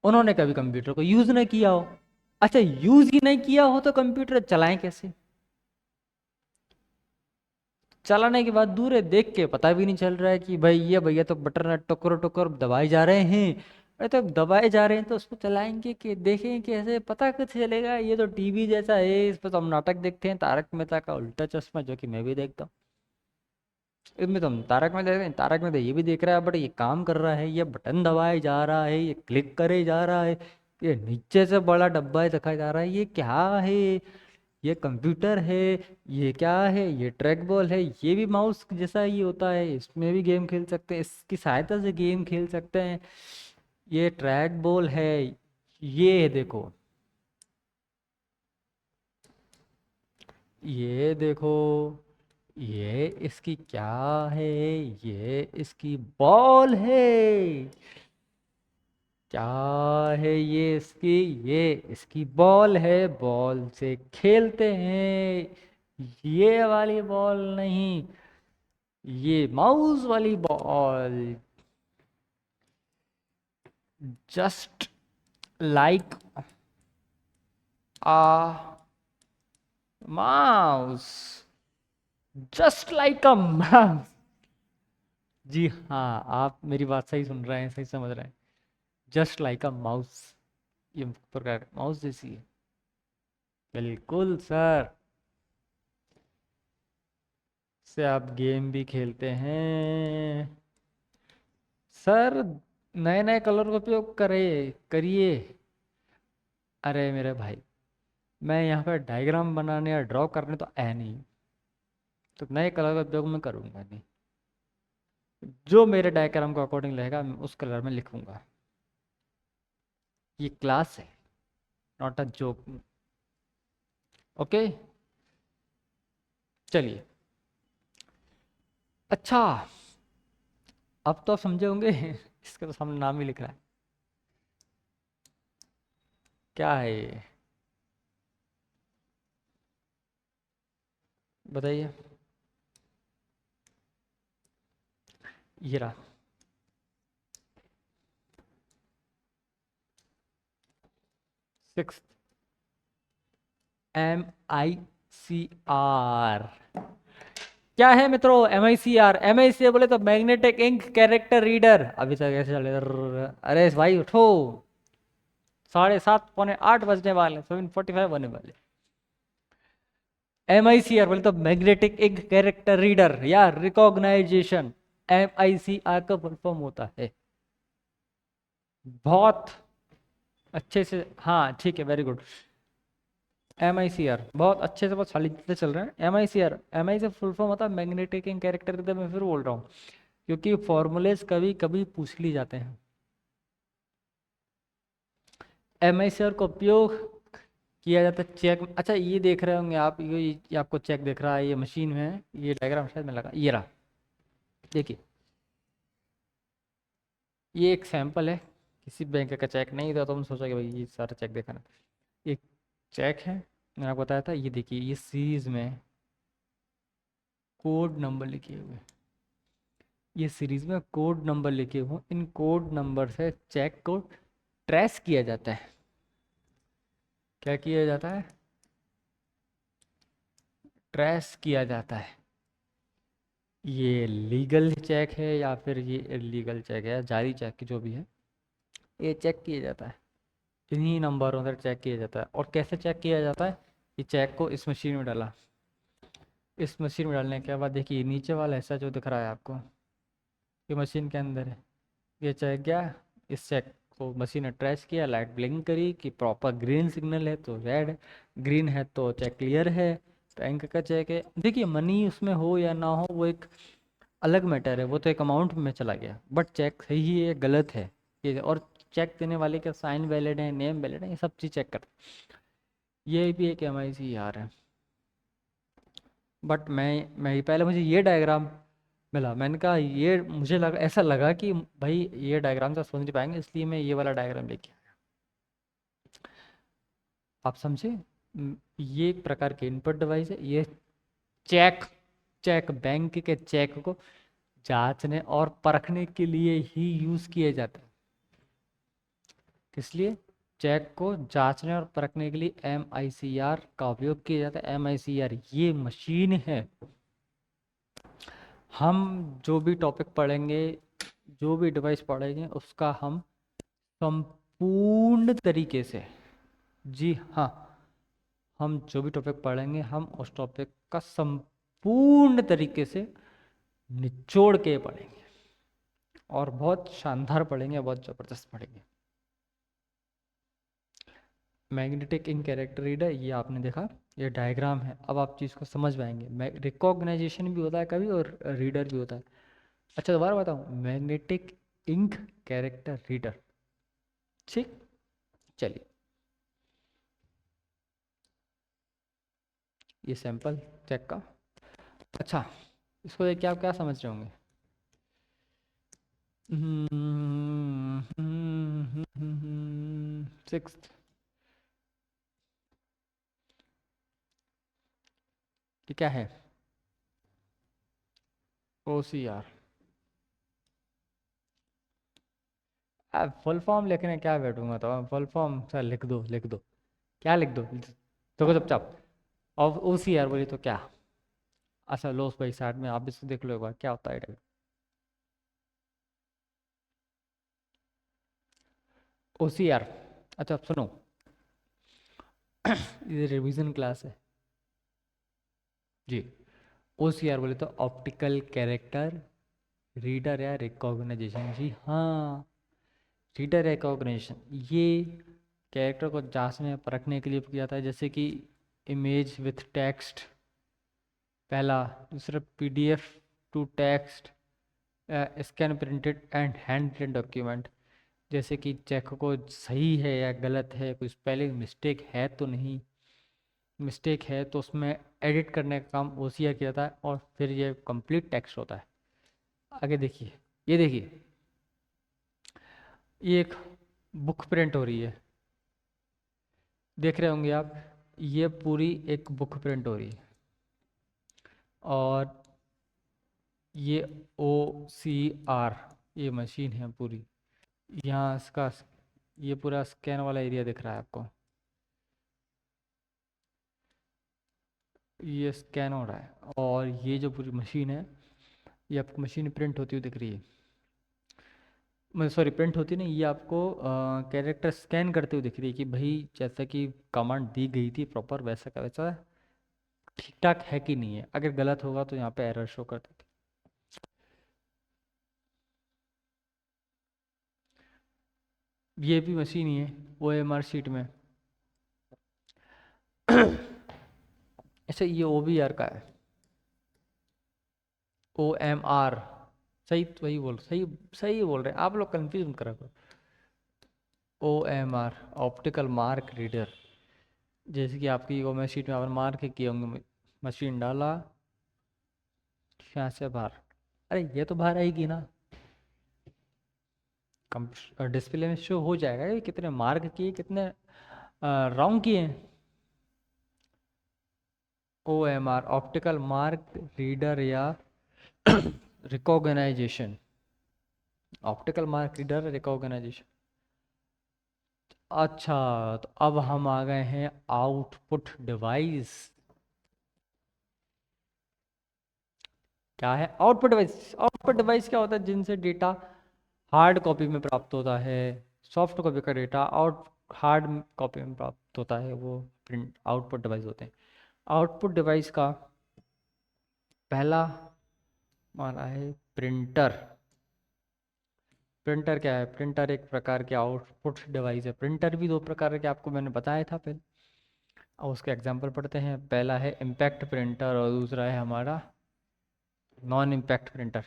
उन्होंने कभी कंप्यूटर को यूज़ नहीं किया हो। अच्छा, यूज़ ही नहीं किया हो तो कंप्यूटर चलाएं कैसे? चलाने के बाद दूर है, देख के पता भी नहीं चल रहा है कि भाई ये भैया तो बटन टुकर टुकर दबाए जा रहे हैं। अरे तो दबाए जा रहे हैं तो उसको चलाएंगे कि देखें कैसे, पता कुछ चलेगा? ये तो टीवी जैसा है, इस पर तो हम नाटक देखते हैं, तारक मेहता का उल्टा चश्मा, जो कि मैं भी देखता हूँ। इसमें तो हम तारक में देखते हैं, तारक में तो ये भी देख रहा है, बट ये काम कर रहा है, ये बटन दबाए जा रहा है, ये क्लिक करे जा रहा है, ये नीचे से बड़ा डब्बा दिखाया जा रहा है, ये क्या है? ये कंप्यूटर है, ये क्या है? ये ट्रैक बॉल है, ये भी माउस जैसा ही होता है, इसमें भी गेम खेल सकते हैं, इसकी सहायता से गेम खेल सकते हैं। ये ट्रैक बॉल है, ये देखो, ये देखो, ये इसकी क्या है? ये इसकी बॉल है। क्या है ये इसकी? ये इसकी बॉल है, बॉल से खेलते हैं। ये वाली बॉल नहीं, ये माउस वाली ball. Just like a mouse, just like a mouse. जी हाँ, आप मेरी बात सही सुन रहे हैं, सही समझ रहे हैं। जस्ट लाइक अ माउस, ये प्रकार माउस जैसी है, बिल्कुल सर। से आप गेम भी खेलते हैं सर, नए नए कलर का उपयोग करिए। अरे मेरे भाई, मैं यहाँ पे डायग्राम बनाने या ड्रॉ करने तो है नहीं, तो नए कलर का उपयोग मैं करूँगा नहीं। जो मेरे डायग्राम को अकॉर्डिंग रहेगा मैं उस कलर में लिखूंगा। ये क्लास है, नॉट अ जोक। ओके, चलिए। अच्छा, अब तो आप समझे होंगे इसका तो सामने नाम ही लिख रहा है, क्या है ये? बताइए। ये रहा, 6 MICR। क्या है मित्रों MICR? MICR बोले तो मैग्नेटिक इंक कैरेक्टर रीडर। अभी तक ऐसे चले अरे भाई उठो, 7:30 7:45 बजने वाले, 7:45 होने वाले। MICR बोले तो मैग्नेटिक इंक कैरेक्टर रीडर या रिकॉग्नाइजेशन, MICR का फुल फॉर्म होता है। बहुत अच्छे से, हाँ ठीक है, वेरी गुड। MICR बहुत अच्छे से, बहुत शालीनता से चल रहे हैं। MICR, MI से फुल फॉर्म होता है मैग्नेटिक इंक कैरेक्टर रीडर। मैं फिर बोल रहा हूँ क्योंकि फॉर्मूलेज कभी कभी पूछ ली जाते हैं। MICR का उपयोग किया जाता है चेक। अच्छा, ये देख रहे होंगे आप, ये आपको चेक दिख रहा है, ये मशीन में है, ये डायग्राम शायद में लगा, ये रहा, देखिए। ये एक सैंपल है, किसी बैंक का चेक नहीं था, तो हम सोचा कि भाई ये सारा चेक देखा ना। एक चेक है, मैंने आपको बताया था, ये देखिए ये सीरीज में कोड नंबर लिखे हुए, ये सीरीज में कोड नंबर लिखे हुए, इन कोड नंबर से चेक को ट्रेस किया जाता है। क्या किया जाता है? ट्रेस किया जाता है। ये लीगल चेक है या फिर ये इलीगल चेक है, जारी चेक जो भी है, ये चेक किया जाता है, इन्हीं नंबरों से चेक किया जाता है। और कैसे चेक किया जाता है? ये चेक को इस मशीन में डाला, इस मशीन में डालने के बाद देखिए नीचे वाला हिस्सा जो दिख रहा है आपको, ये मशीन के अंदर है। ये चेक गया, इस चेक को मशीन ने ट्रेस किया, लाइट ब्लिंक करी कि प्रॉपर ग्रीन सिग्नल है तो रेड, ग्रीन है तो चेक क्लियर है, बैंक का चेक है। देखिए मनी उसमें हो या ना हो वो एक अलग मैटर है, वो तो एक अमाउंट में चला गया, बट चेक सही है गलत है ये, और चेक देने वाले का साइन वैलिड है, नेम वैलिड है, ये सब चीज़ चेक कर। ये भी एक MICR है। बट मैं पहले मुझे ये डायग्राम मिला, मैंने कहा ये मुझे लगा, ऐसा लगा कि भाई ये डायग्राम से समझ नहीं पाएंगे, इसलिए मैं ये वाला डायग्राम लेके आया। आप समझे? ये एक प्रकार के इनपुट डिवाइस है। ये चेक, चेक बैंक के चेक को जांचने और परखने के लिए ही यूज किया जाता है। किस लिए? चेक को जांचने और परखने के लिए MICR का उपयोग किया जाता है। MICR ये मशीन है। हम जो भी टॉपिक पढ़ेंगे, जो भी डिवाइस पढ़ेंगे, उसका हम संपूर्ण तरीके से, जी हाँ, हम जो भी टॉपिक पढ़ेंगे हम उस टॉपिक का संपूर्ण तरीके से निचोड़ के पढ़ेंगे, और बहुत शानदार पढ़ेंगे, बहुत ज़बरदस्त पढ़ेंगे। मैग्नेटिक इंक कैरेक्टर रीडर, ये आपने देखा, ये डायग्राम है। अब आप चीज़ को समझ पाएंगे, रिकॉग्नाइजेशन भी होता है कभी और रीडर भी होता है। अच्छा दोबारा बताऊँ, मैग्नेटिक इंक कैरेक्टर रीडर, ठीक। चलिए, ये सैंपल चेक का। अच्छा, इसको देख के आप क्या समझ रहे होंगे? सिक्स्थ, ये क्या है? OCR। अब फुल फॉर्म लिखने क्या बैठूंगा, तो फुल फॉर्म सर लिख दो, लिख दो, क्या लिख दो, देखो चुपचाप। और OCR बोली तो क्या? अच्छा लो भाई साइड में, आप इसको देख लो एक बार क्या होता है। OCR, अच्छा अब सुनो, ये रिवीजन क्लास है जी। OCR बोले तो ऑप्टिकल कैरेक्टर रीडर या रिकॉग्नाइजेशन, जी हाँ, रीडर रिकॉग्निशन। ये कैरेक्टर को जांचने परखने के लिए किया जाता है, जैसे कि इमेज विथ टेक्स्ट पहला, दूसरा PDF to text, scan printed and hand print document, जैसे कि चेक को सही है या गलत है, कोई स्पेलिंग मिस्टेक है तो नहीं, मिस्टेक है तो उसमें एडिट करने का काम OCR किया जाता है, और फिर ये कंप्लीट टेक्स्ट होता है। आगे देखिए, ये देखिए, ये एक बुक प्रिंट हो रही है, देख रहे होंगे आप, ये पूरी एक बुक प्रिंट हो रही है, और ये OCR, ये मशीन है पूरी। यहाँ इसका ये पूरा स्कैन वाला एरिया दिख रहा है आपको, ये स्कैन हो रहा है, और ये जो पूरी मशीन है, ये आपको मशीन प्रिंट होती हुई दिख रही है, मतलब सॉरी प्रिंट होती नहीं, ये आपको कैरेक्टर स्कैन करते हुए दिख रही है कि भाई जैसा कि कमांड दी गई थी प्रॉपर वैसा का वैसा ठीक ठाक है कि नहीं है। अगर गलत होगा तो यहाँ पे एरर शो कर देती। ये भी मशीन ही है OMR शीट में। ऐसे ये OBR का है, OMR, सही वही बोल, सही सही बोल रहे हैं आप लोग, कंफ्यूज मत करा करो। OMR ऑप्टिकल मार्क रीडर, जैसे कि आपकी OMR शीट में आपने मार्क किए होंगे, मशीन डाला, यहाँ से बाहर, अरे ये तो बाहर आएगी ना, डिस्प्ले में शो हो जाएगा ये कितने मार्क किए, कितने राउंड किए हैं। OMR ऑप्टिकल मार्क रीडर या recognisation, optical mark reader recognisation. अच्छा, तो अब हम आ गए हैं आउटपुट डिवाइस। क्या है आउटपुट डिवाइस? आउटपुट डिवाइस क्या होता है? जिनसे डेटा हार्ड कॉपी में प्राप्त होता है, सॉफ्ट कॉपी का डेटा आउट हार्ड कॉपी में प्राप्त होता है, वो प्रिंट आउटपुट डिवाइस होते हैं। आउटपुट डिवाइस का पहला माना है प्रिंटर। प्रिंटर क्या है? प्रिंटर एक प्रकार के आउटपुट डिवाइस है। प्रिंटर भी दो प्रकार के आपको मैंने बताया था पहले। और उसके एग्जांपल पढ़ते हैं। पहला है इम्पैक्ट प्रिंटर और दूसरा है हमारा नॉन इम्पैक्ट प्रिंटर।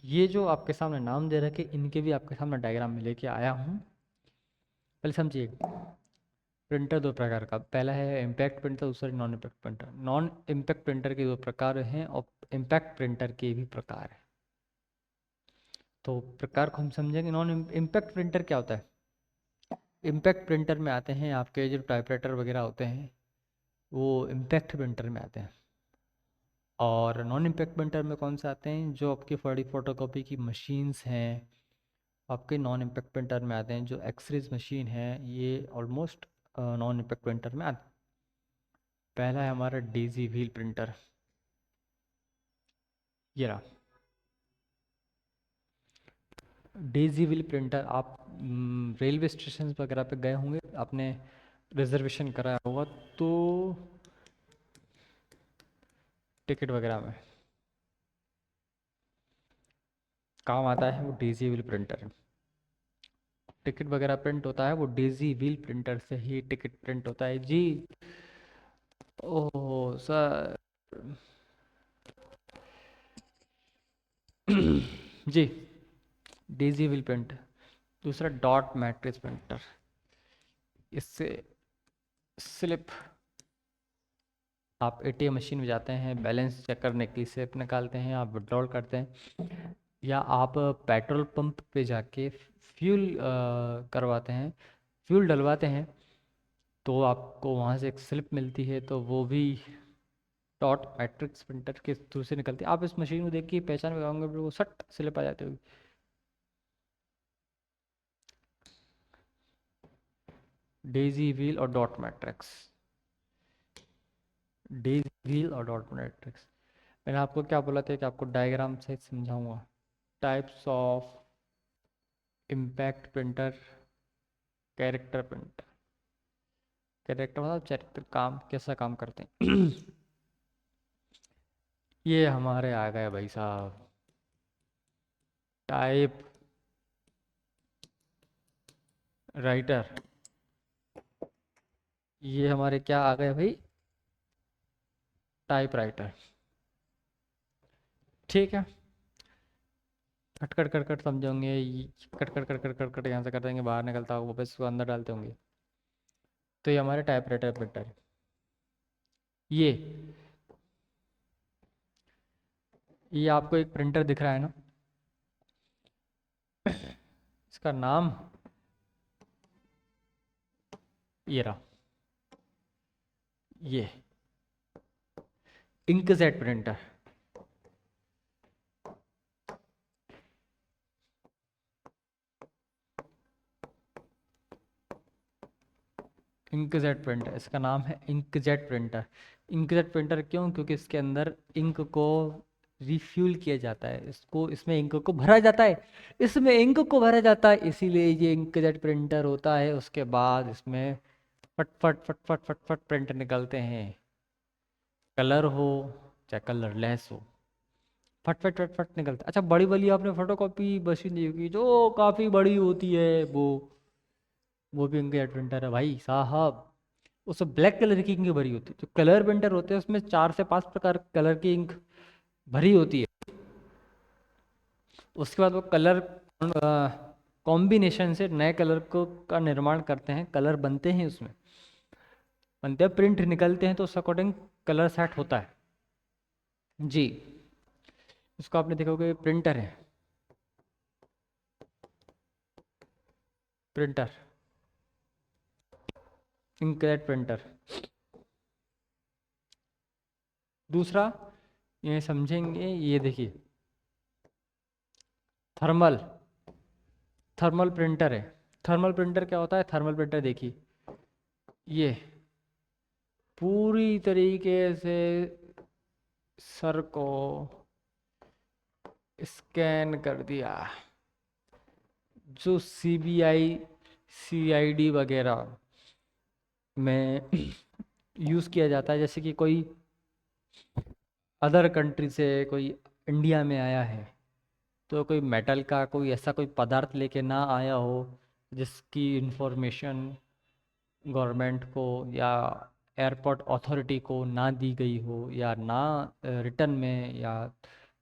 ये जो आपके सामने नाम दे रखे, इनके भी आपके सामने डायग्राम में लेके आया हूँ, पहले समझिए। प्रिंटर दो प्रकार का, पहला है इम्पैक्ट प्रिंटर, दूसरा non impact printer. Non impact printer के दो प्रकार हैं और इम्पैक्ट प्रिंटर के भी प्रकार हैं। तो प्रकार को हम समझेंगे। नॉन इम्पैक्ट प्रिंटर क्या होता है? इम्पैक्ट प्रिंटर में आते हैं आपके जो टाइपराइटर वगैरह होते हैं, वो इम्पैक्ट प्रिंटर में आते हैं। और नॉन इम्पैक्ट प्रिंटर में कौन से आते हैं? जो आपकी बड़ी फोटोकॉपी की मशीन्स हैं, आपके नॉन इम्पैक्ट प्रिंटर में आते हैं। जो एक्सरेज मशीन है, ये ऑलमोस्ट नॉन इम्पैक्ट प्रिंटर में आते हैं। पहला है हमारा डेजी व्हील प्रिंटर। ये रहा डेजी व्हील प्रिंटर। आप रेलवे स्टेशन वगैरह पे गए होंगे, आपने रिजर्वेशन कराया होगा, तो टिकट वगैरह में काम आता है वो डेजी व्हील प्रिंटर। टिकट वगैरह प्रिंट होता है वो डेजी व्हील प्रिंटर से ही टिकट प्रिंट होता है जी। ओह सर जी, डेजी व्हील प्रिंटर। दूसरा डॉट मैट्रिक्स प्रिंटर। इससे स्लिप, आप एटीएम मशीन में जाते हैं, बैलेंस चेक करने के लिए स्लिप निकालते हैं, आप विड्रॉल करते हैं, या आप पेट्रोल पंप पे जाके फ्यूल करवाते हैं, फ्यूल डलवाते हैं, तो आपको वहाँ से एक स्लिप मिलती है, तो वो भी डॉट मैट्रिक्स प्रिंटर के थ्रू से निकलती है। आप इस मशीन को देख के पहचान में पाओगे, वो सट स्लिप आ जाती होगी। डेजी व्हील और डॉट मैट्रिक्स, डेजी व्हील और डॉट मैट्रिक्स। मैंने आपको क्या बोला था कि आपको डायग्राम से समझाऊंगा। Types of impact printer, character printer. Character मतलब चरित्र, काम कैसा काम करते हैं। ये हमारे आ गए भाई साहब टाइप राइटर। ये हमारे क्या आ गए भाई? Type writer. ठीक है, कट कट कट कट समझेंगे। Cut cut cut cut cut cut यहाँ से कर देंगे, बाहर निकलता होगा वापस उसको अंदर डालते होंगे। तो ये हमारे टाइप राइटर प्रिंटर है। ये आपको एक प्रिंटर दिख रहा है ना, इसका नाम ये रहा, ये इंकजेट प्रिंटर। इंकजेट प्रिंटर, इसका नाम है इंकजेट प्रिंटर। इंकजेट प्रिंटर क्यों? क्योंकि इसके अंदर इंक को रिफ्यूल किया जाता है, इसको इसमें इंक को भरा जाता है, इसमें इंक को भरा जाता है, इसीलिए ये इंकजेट प्रिंटर होता है। उसके बाद इसमें फट फट फट फट फट फट प्रिंट निकलते हैं, कलर हो चाहे कलरलेस हो, फट फट फट फट निकलता है। अच्छा, बड़ी वाली आपने फोटोकॉपी मशीन दी होगी जो काफ़ी बड़ी होती है, वो भी इंकजेट प्रिंटर है भाई साहब। उसमें ब्लैक कलर की इंक भरी होती है। जो कलर प्रिंटर होते हैं उसमें 4 से 5 प्रकार कलर की इंक भरी होती है। उसके बाद वो कलर कॉम्बिनेशन से नए कलर को का निर्माण करते हैं, कलर बनते हैं, उसमें बनते हैं, प्रिंट निकलते हैं, तो उस अकॉर्डिंग कलर सेट होता है जी। उसको आपने देखोगे प्रिंटर है, प्रिंटर, इंकजेट प्रिंटर। दूसरा ये समझेंगे, ये देखिए थर्मल, थर्मल प्रिंटर है। थर्मल प्रिंटर क्या होता है? थर्मल प्रिंटर देखिए, ये पूरी तरीके से सर को स्कैन कर दिया। जो सीबीआई, सीआईडी वगैरह में यूज़ किया जाता है, जैसे कि कोई अदर कंट्री से कोई इंडिया में आया है, तो कोई मेटल का कोई ऐसा कोई पदार्थ लेके ना आया हो जिसकी इंफॉर्मेशन गवर्नमेंट को या एयरपोर्ट अथॉरिटी को ना दी गई हो, या ना रिटर्न में या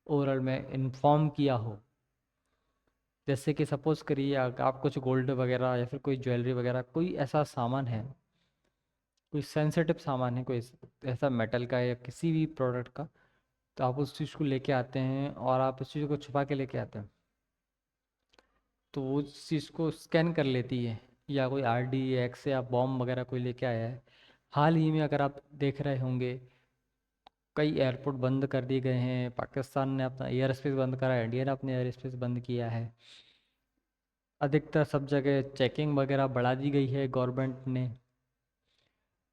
ओरल में इन्फॉर्म किया हो। जैसे कि सपोज़ करिए आप कुछ गोल्ड वगैरह या फिर कोई ज्वेलरी वगैरह, कोई ऐसा सामान है, कोई सेंसिटिव सामान है, कोई ऐसा मेटल का या किसी भी प्रोडक्ट का, तो आप उस चीज़ को लेके आते हैं और आप उस चीज़ को छुपा के लेके आते हैं, तो वो उस चीज़ को स्कैन कर लेती है। या कोई RDX या बॉम्ब वगैरह कोई लेके आया है, हाल ही में अगर आप देख रहे होंगे कई एयरपोर्ट बंद कर दिए गए हैं, पाकिस्तान ने अपना एयर स्पेस बंद करा है, इंडिया ने अपने एयर स्पेस बंद किया है, अधिकतर सब जगह चेकिंग वगैरह बढ़ा दी गई है गवर्नमेंट ने।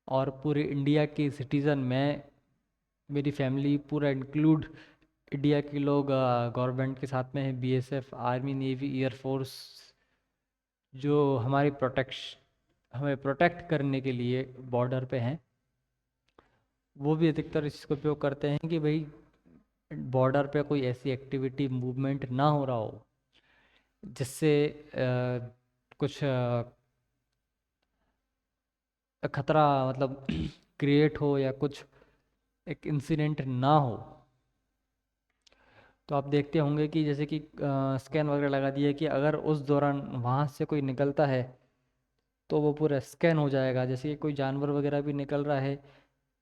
और पूरे इंडिया के सिटीज़न, मैं, मेरी फैमिली पूरा इंक्लूड, इंडिया के लोग गवर्नमेंट के साथ में है। BSF, आर्मी, नेवी, एयरफोर्स, जो हमें प्रोटेक्ट करने के लिए बॉर्डर पे हैं, वो भी अधिकतर इसका उपयोग करते हैं कि भाई बॉर्डर पे कोई ऐसी एक्टिविटी, मूवमेंट ना हो रहा हो जिससे कुछ खतरा मतलब क्रिएट हो या कुछ एक इंसिडेंट ना हो। तो आप देखते होंगे कि जैसे कि स्कैन वगैरह लगा दिया कि अगर उस दौरान वहाँ से कोई निकलता है तो वो पूरा स्कैन हो जाएगा। जैसे कि कोई जानवर वगैरह भी निकल रहा है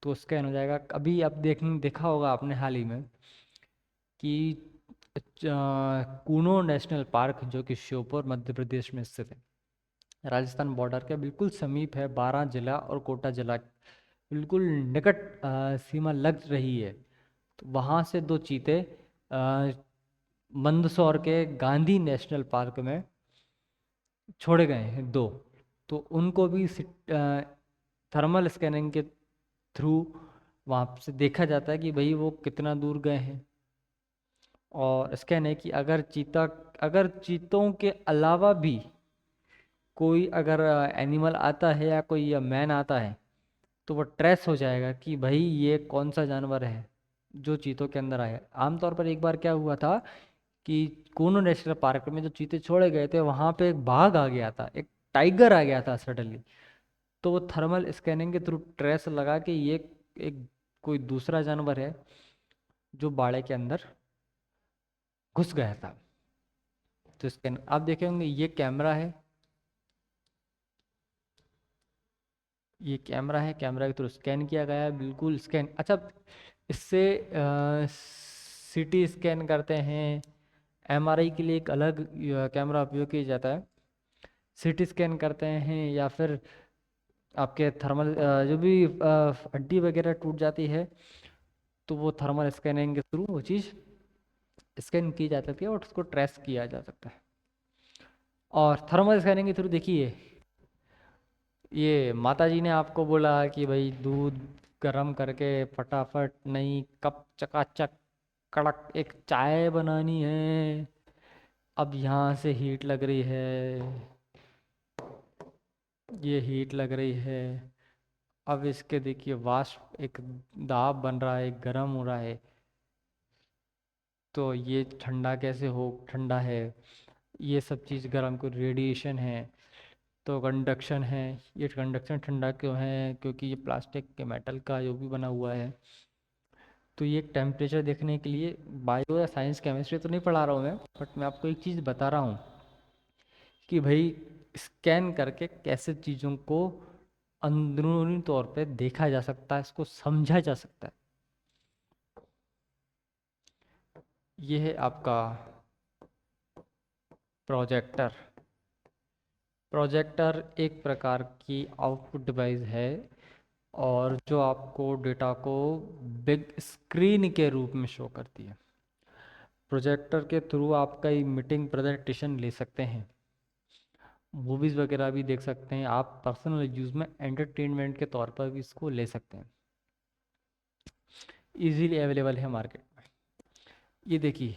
तो स्कैन हो जाएगा। अभी आप देखा होगा आपने हाल ही में कि कूनो नेशनल पार्क, जो कि श्योपुर मध्य प्रदेश में स्थित है, राजस्थान बॉर्डर के बिल्कुल समीप है, 12 जिला और कोटा जिला बिल्कुल निकट सीमा लग रही है। तो वहाँ से दो चीते अ, मंदसौर के गांधी नेशनल पार्क में छोड़े गए हैं, दो। तो उनको भी थर्मल स्कैनिंग के थ्रू वहाँ से देखा जाता है कि भाई वो कितना दूर गए हैं। और स्कैन है कि अगर चीतों के अलावा भी कोई अगर एनिमल आता है या कोई मैन आता है, तो वो ट्रेस हो जाएगा कि भाई ये कौन सा जानवर है जो चीतों के अंदर आया। आमतौर पर एक बार क्या हुआ था कि कूनो नेशनल पार्क में जो चीते छोड़े गए थे, वहाँ पे एक बाघ आ गया था, एक टाइगर आ गया था सडनली। तो वो थर्मल स्कैनिंग के थ्रू ट्रेस लगा कि ये एक कोई दूसरा जानवर है जो बाड़े के अंदर घुस गया था। तो स्कैन आप देखे होंगे, ये कैमरा है, ये कैमरा है, कैमरा के थ्रू स्कैन किया गया है, बिल्कुल स्कैन। अच्छा, इससे CT स्कैन करते हैं, MRI के लिए एक अलग कैमरा उपयोग किया जाता है, CT स्कैन करते हैं, या फिर आपके थर्मल जो भी हड्डी वगैरह टूट जाती है तो वो थर्मल स्कैनिंग के थ्रू वो चीज़ स्कैन की जा सकती है और उसको ट्रेस किया जा सकता है। और थर्मल स्कैनिंग के थ्रू देखिए, ये माता जी ने आपको बोला कि भाई दूध गर्म करके फटाफट, नहीं, कप चकाचक कड़क एक चाय बनानी है। अब यहाँ से हीट लग रही है, ये हीट लग रही है, अब इसके देखिए वाष्प, एक दाब बन रहा है, गर्म हो रहा है, तो ये ठंडा कैसे हो, ठंडा है, ये सब चीज़ गर्म को रेडिएशन है। तो कंडक्शन है, ये कंडक्शन ठंडा क्यों है? क्योंकि ये प्लास्टिक के मेटल का जो भी बना हुआ है। तो ये टेम्परेचर देखने के लिए, बायो या साइंस केमिस्ट्री तो नहीं पढ़ा रहा हूँ मैं, बट मैं आपको एक चीज़ बता रहा हूँ कि भाई स्कैन करके कैसे चीज़ों को अंदरूनी तौर पे देखा जा सकता है, इसको समझा जा सकता है। ये है आपका प्रोजेक्टर। प्रोजेक्टर एक प्रकार की आउटपुट डिवाइस है और जो आपको डेटा को बिग स्क्रीन के रूप में शो करती है। प्रोजेक्टर के थ्रू आप कई मीटिंग प्रेजेंटेशन ले सकते हैं, मूवीज़ वगैरह भी देख सकते हैं, आप पर्सनल यूज़ में एंटरटेनमेंट के तौर पर भी इसको ले सकते हैं। इजीली अवेलेबल है मार्केट में। ये देखिए,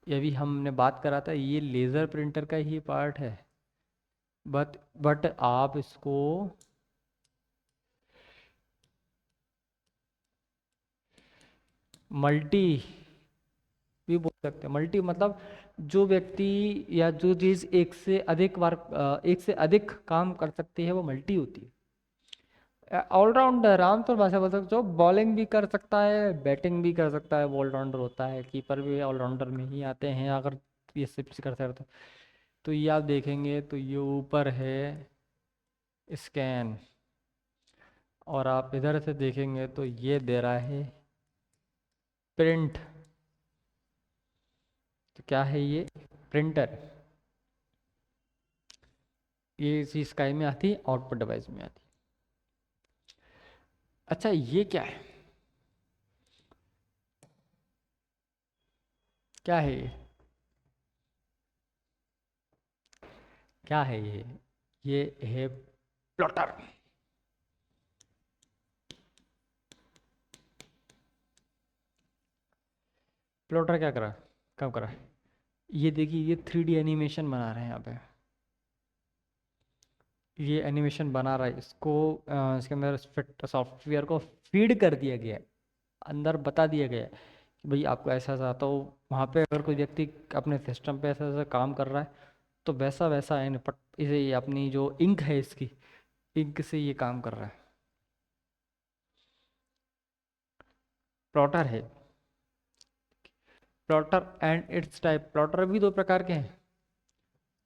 ये भी हमने बात करा था, ये लेज़र प्रिंटर का ही पार्ट है, बट आप इसको मल्टी भी बोल सकते हैं। मल्टी मतलब जो व्यक्ति या जो चीज़ एक से अधिक काम कर सकती है वो मल्टी होती है। ऑलराउंडर आमतौर भाषा बोल सकते, जो बॉलिंग भी कर सकता है, बैटिंग भी कर सकता है, वो ऑलराउंडर होता है। कीपर भी ऑलराउंडर में ही आते हैं अगर ये सब कर सकते। तो ये आप देखेंगे तो ये ऊपर है स्कैन, और आप इधर से देखेंगे तो ये दे रहा है प्रिंट। तो क्या है ये? प्रिंटर। ये चीज स्काई में आती है, आउटपुट डिवाइस में आती है। अच्छा, ये क्या है? क्या है ये? क्या है ये है प्लॉटर। प्लॉटर क्या करा, कब करा? ये देखिए, ये 3D एनिमेशन बना रहे हैं यहाँ पे। ये एनिमेशन बना रहा है, इसको इसके अंदर सॉफ्टवेयर को फीड कर दिया गया है, अंदर बता दिया गया है कि भाई आपको ऐसा ऐसा। तो वहाँ पे अगर कोई व्यक्ति अपने सिस्टम पे ऐसा ऐसा काम कर रहा है तो वैसा वैसा इसे ये अपनी जो इंक है, इसकी इंक से ये काम कर रहा है। प्लॉटर है। Plotter and its type. Plotter भी दो प्रकार के हैं,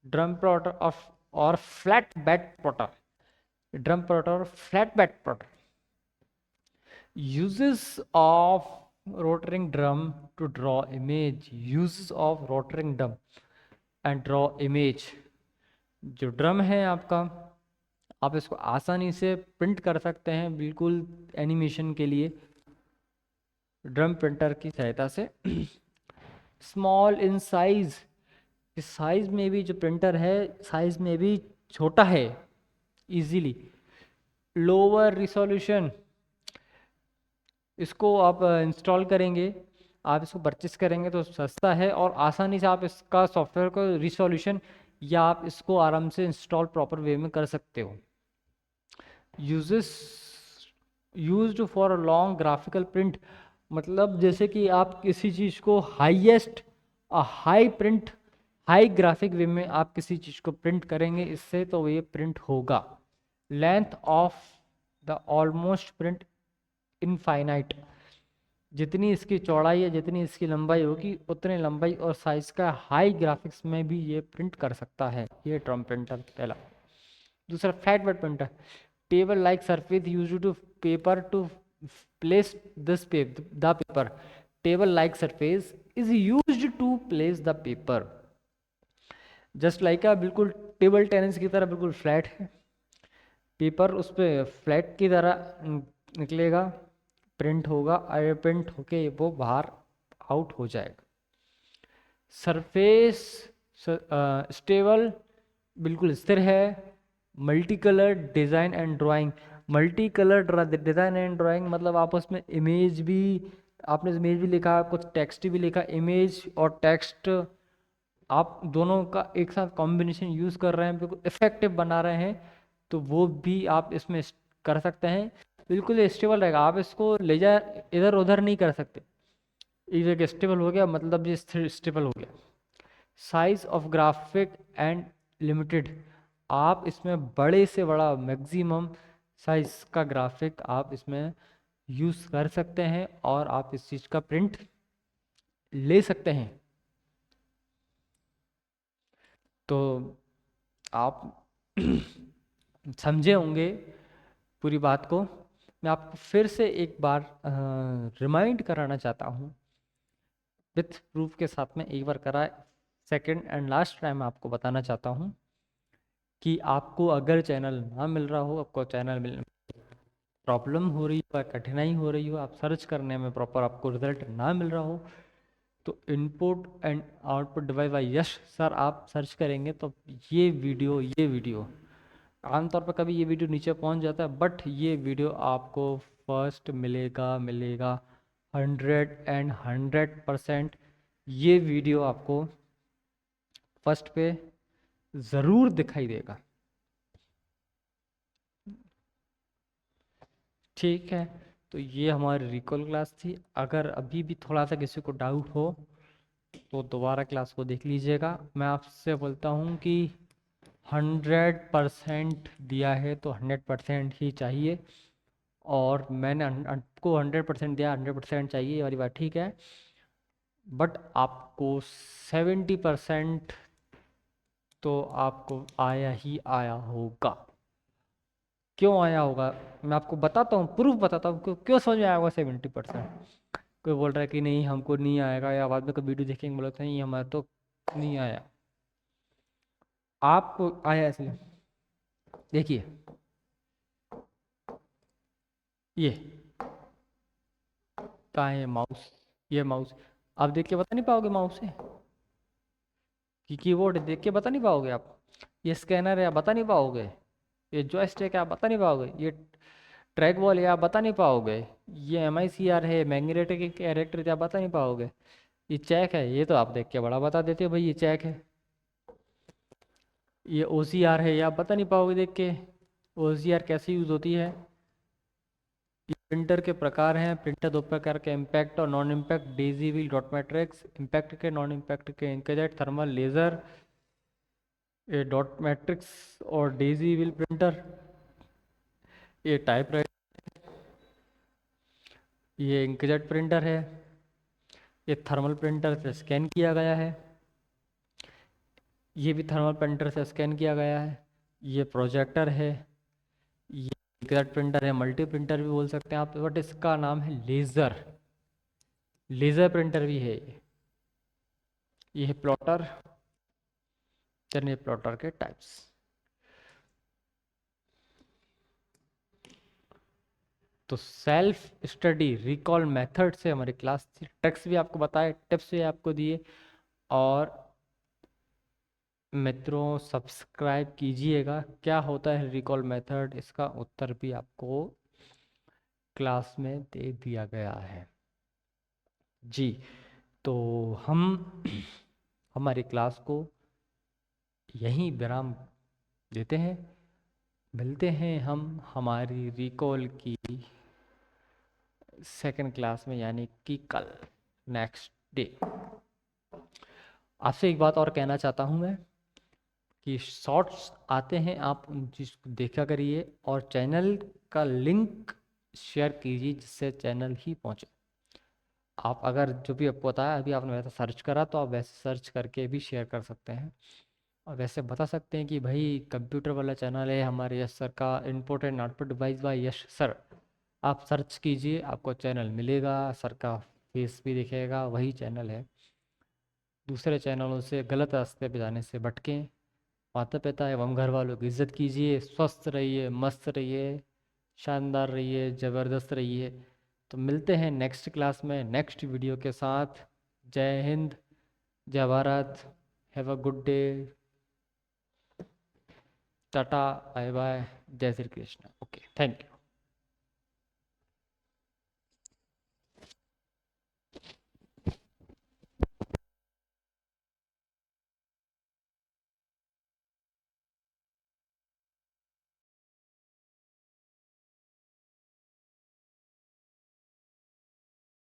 ड्रम प्लॉटर ऑफ और flat bed plotter. Drum plotter और flat bed plotter. uses of rotating drum to draw image। uses of rotating drum and draw image। जो drum है आपका, आप इसको आसानी से प्रिंट कर सकते हैं बिल्कुल एनिमेशन के लिए ड्रम प्रिंटर की सहायता से। Small in size. इस साइज में भी जो प्रिंटर है, साइज में भी छोटा है इजीली। Lower resolution. इसको आप इंस्टॉल करेंगे, आप इसको परचेस करेंगे तो सस्ता है और आसानी से आप इसका सॉफ्टवेयर को रिसोल्यूशन या आप इसको आराम से इंस्टॉल प्रॉपर वे में कर सकते हो। Uses used for long graphical print. मतलब जैसे कि आप किसी चीज़ को हाई ग्राफिक वे में आप किसी चीज़ को प्रिंट करेंगे इससे, तो ये प्रिंट होगा। Length of the almost print infinite. जितनी इसकी चौड़ाई है, जितनी इसकी लंबाई होगी, उतनी लंबाई और साइज का हाई ग्राफिक्स में भी ये प्रिंट कर सकता है। ये ड्रम प्रिंटर पहला। दूसरा flat bed printer. Table like surface used to paper to place the paper. Table like surface is used to place the paper. Just like बिल्कुल टेबल टेनिस की तरह बिल्कुल फ्लैट है, पेपर उस पर फ्लैट की तरह निकलेगा, प्रिंट होगा, प्रिंट होके वो बाहर आउट हो जाएगा। सरफेस स्टेबल, बिल्कुल स्थिर है। Multi colour design and drawing. Multi colour design and drawing मतलब आप उसमें इमेज भी, आपने इमेज भी लिखा, कुछ टेक्स्ट भी लिखा। इमेज और टेक्स्ट आप दोनों का एक साथ कॉम्बिनेशन यूज़ कर रहे हैं, बिल्कुल इफेक्टिव बना रहे हैं, तो वो भी आप इसमें कर सकते हैं। बिल्कुल स्टेबल रहेगा, आप इसको ले जा इधर उधर नहीं कर सकते। एक जगह स्टेबल हो गया मतलब ये स्टेबल हो गया। Size of graphic and limited. आप इसमें बड़े से बड़ा मैक्सिमम साइज का ग्राफिक आप इसमें यूज़ कर सकते हैं और आप इस चीज़ का प्रिंट ले सकते हैं। तो आप समझे होंगे पूरी बात को। मैं आपको फिर से एक बार रिमाइंड कराना चाहता हूँ, विथ प्रूफ के साथ में एक बार कराए। सेकंड एंड लास्ट टाइम आपको बताना चाहता हूँ कि आपको अगर चैनल ना मिल रहा हो, आपको चैनल मिल प्रॉब्लम हो रही हो, कठिनाई हो रही हो, आप सर्च करने में प्रॉपर आपको रिजल्ट ना मिल रहा हो, तो input and output device by Yash sir आप सर्च करेंगे तो ये वीडियो आमतौर पर कभी ये वीडियो नीचे पहुंच जाता है, बट ये वीडियो आपको फर्स्ट मिलेगा 100% ये वीडियो आपको फर्स्ट पे ज़रूर दिखाई देगा। ठीक है, तो ये हमारी रिकॉल क्लास थी। अगर अभी भी थोड़ा सा किसी को डाउट हो तो दोबारा क्लास को देख लीजिएगा। मैं आपसे बोलता हूँ कि 100% दिया है तो 100% ही चाहिए, और मैंने आपको 100% दिया, 100% चाहिए, ये वाली बात ठीक है, बट आपको 70% तो आपको आया ही आया होगा। क्यों आया होगा मैं आपको बताता हूँ, प्रूफ बताता हूँ क्यों क्यों समझ में आया होगा 70%। कोई बोल रहा है कि नहीं हमको नहीं आएगा, या बाद में कोई वीडियो देखेंगे बोलते हैं नहीं हमारा तो नहीं आया, आपको आया इसलिए। देखिए ये कहाँ है माउस, ये माउस आप देख के बता नहीं पाओगे, माउस है कि कीबोर्ड देख के बता नहीं पाओगे आप, ये स्कैनर है आप बता नहीं पाओगे, ये जॉयस्टिक है आप बता नहीं पाओगे, ये ट्रैक बॉल है आप बता नहीं पाओगे, ये MICR है मैग्नेटिक कैरेक्टर है आप बता नहीं पाओगे, ये चेक है ये तो आप देख के बड़ा बता देते हो भाई ये चेक है, ये OCR है ये आप बता नहीं पाओगे देख के, OCR कैसे यूज़ होती है। प्रिंटर के प्रकार हैं, प्रिंटर दो प्रकार के, इम्पैक्ट और non impact, Daisy wheel dot matrix, impact के नॉन इम्पैक्ट के इंकजेट थर्मल लेज़र, ये डॉट मैट्रिक्स और डेजी व्हील प्रिंटर, ये टाइप राइटर, ये इंकजेट प्रिंटर है, ये थर्मल प्रिंटर से स्कैन किया गया है, ये भी थर्मल प्रिंटर से स्कैन किया गया है, ये प्रोजेक्टर है, ये इंकजेट प्रिंटर है, मल्टी प्रिंटर भी बोल सकते हैं आप, बट इसका नाम है लेज़र, लेज़र प्रिंटर भी है ये है प्लॉटर, चलिए प्लॉटर के टाइप्स। तो सेल्फ स्टडी रिकॉल मेथड से हमारी क्लास थी, ट्रिक्स भी आपको बताए, टिप्स भी आपको दिए, और मित्रों सब्सक्राइब कीजिएगा। क्या होता है रिकॉल मेथड, इसका उत्तर भी आपको क्लास में दे दिया गया है जी। तो हम हमारी क्लास को यहीं विराम देते हैं, मिलते हैं हम हमारी रिकॉल की सेकंड क्लास में, यानी कि कल नेक्स्ट डे। आपसे एक बात और कहना चाहता हूँ मैं कि शॉर्ट्स आते हैं आप उन चीज़ को देखा करिए, और चैनल का लिंक शेयर कीजिए जिससे चैनल ही पहुँचे। आप अगर जो भी आपको पता है, अभी आपने वैसा सर्च करा तो आप वैसे सर्च करके भी शेयर कर सकते हैं, और वैसे बता सकते हैं कि भाई कंप्यूटर वाला चैनल है हमारे यश सर का, input and output device by Yash sir, आप सर्च कीजिए आपको चैनल मिलेगा, सर का फेस भी दिखेगा, वही चैनल है। दूसरे चैनलों से गलत रास्ते पे जाने से भटकें, माता पिता एवं घर वालों की इज्जत कीजिए, स्वस्थ रहिए, मस्त रहिए, शानदार रहिए, ज़बरदस्त रहिए। तो मिलते हैं नेक्स्ट क्लास में नेक्स्ट वीडियो के साथ। जय हिंद, जय Bharat, have a good day, tata, bye bye, जय Shri Krishna, okay, thank you.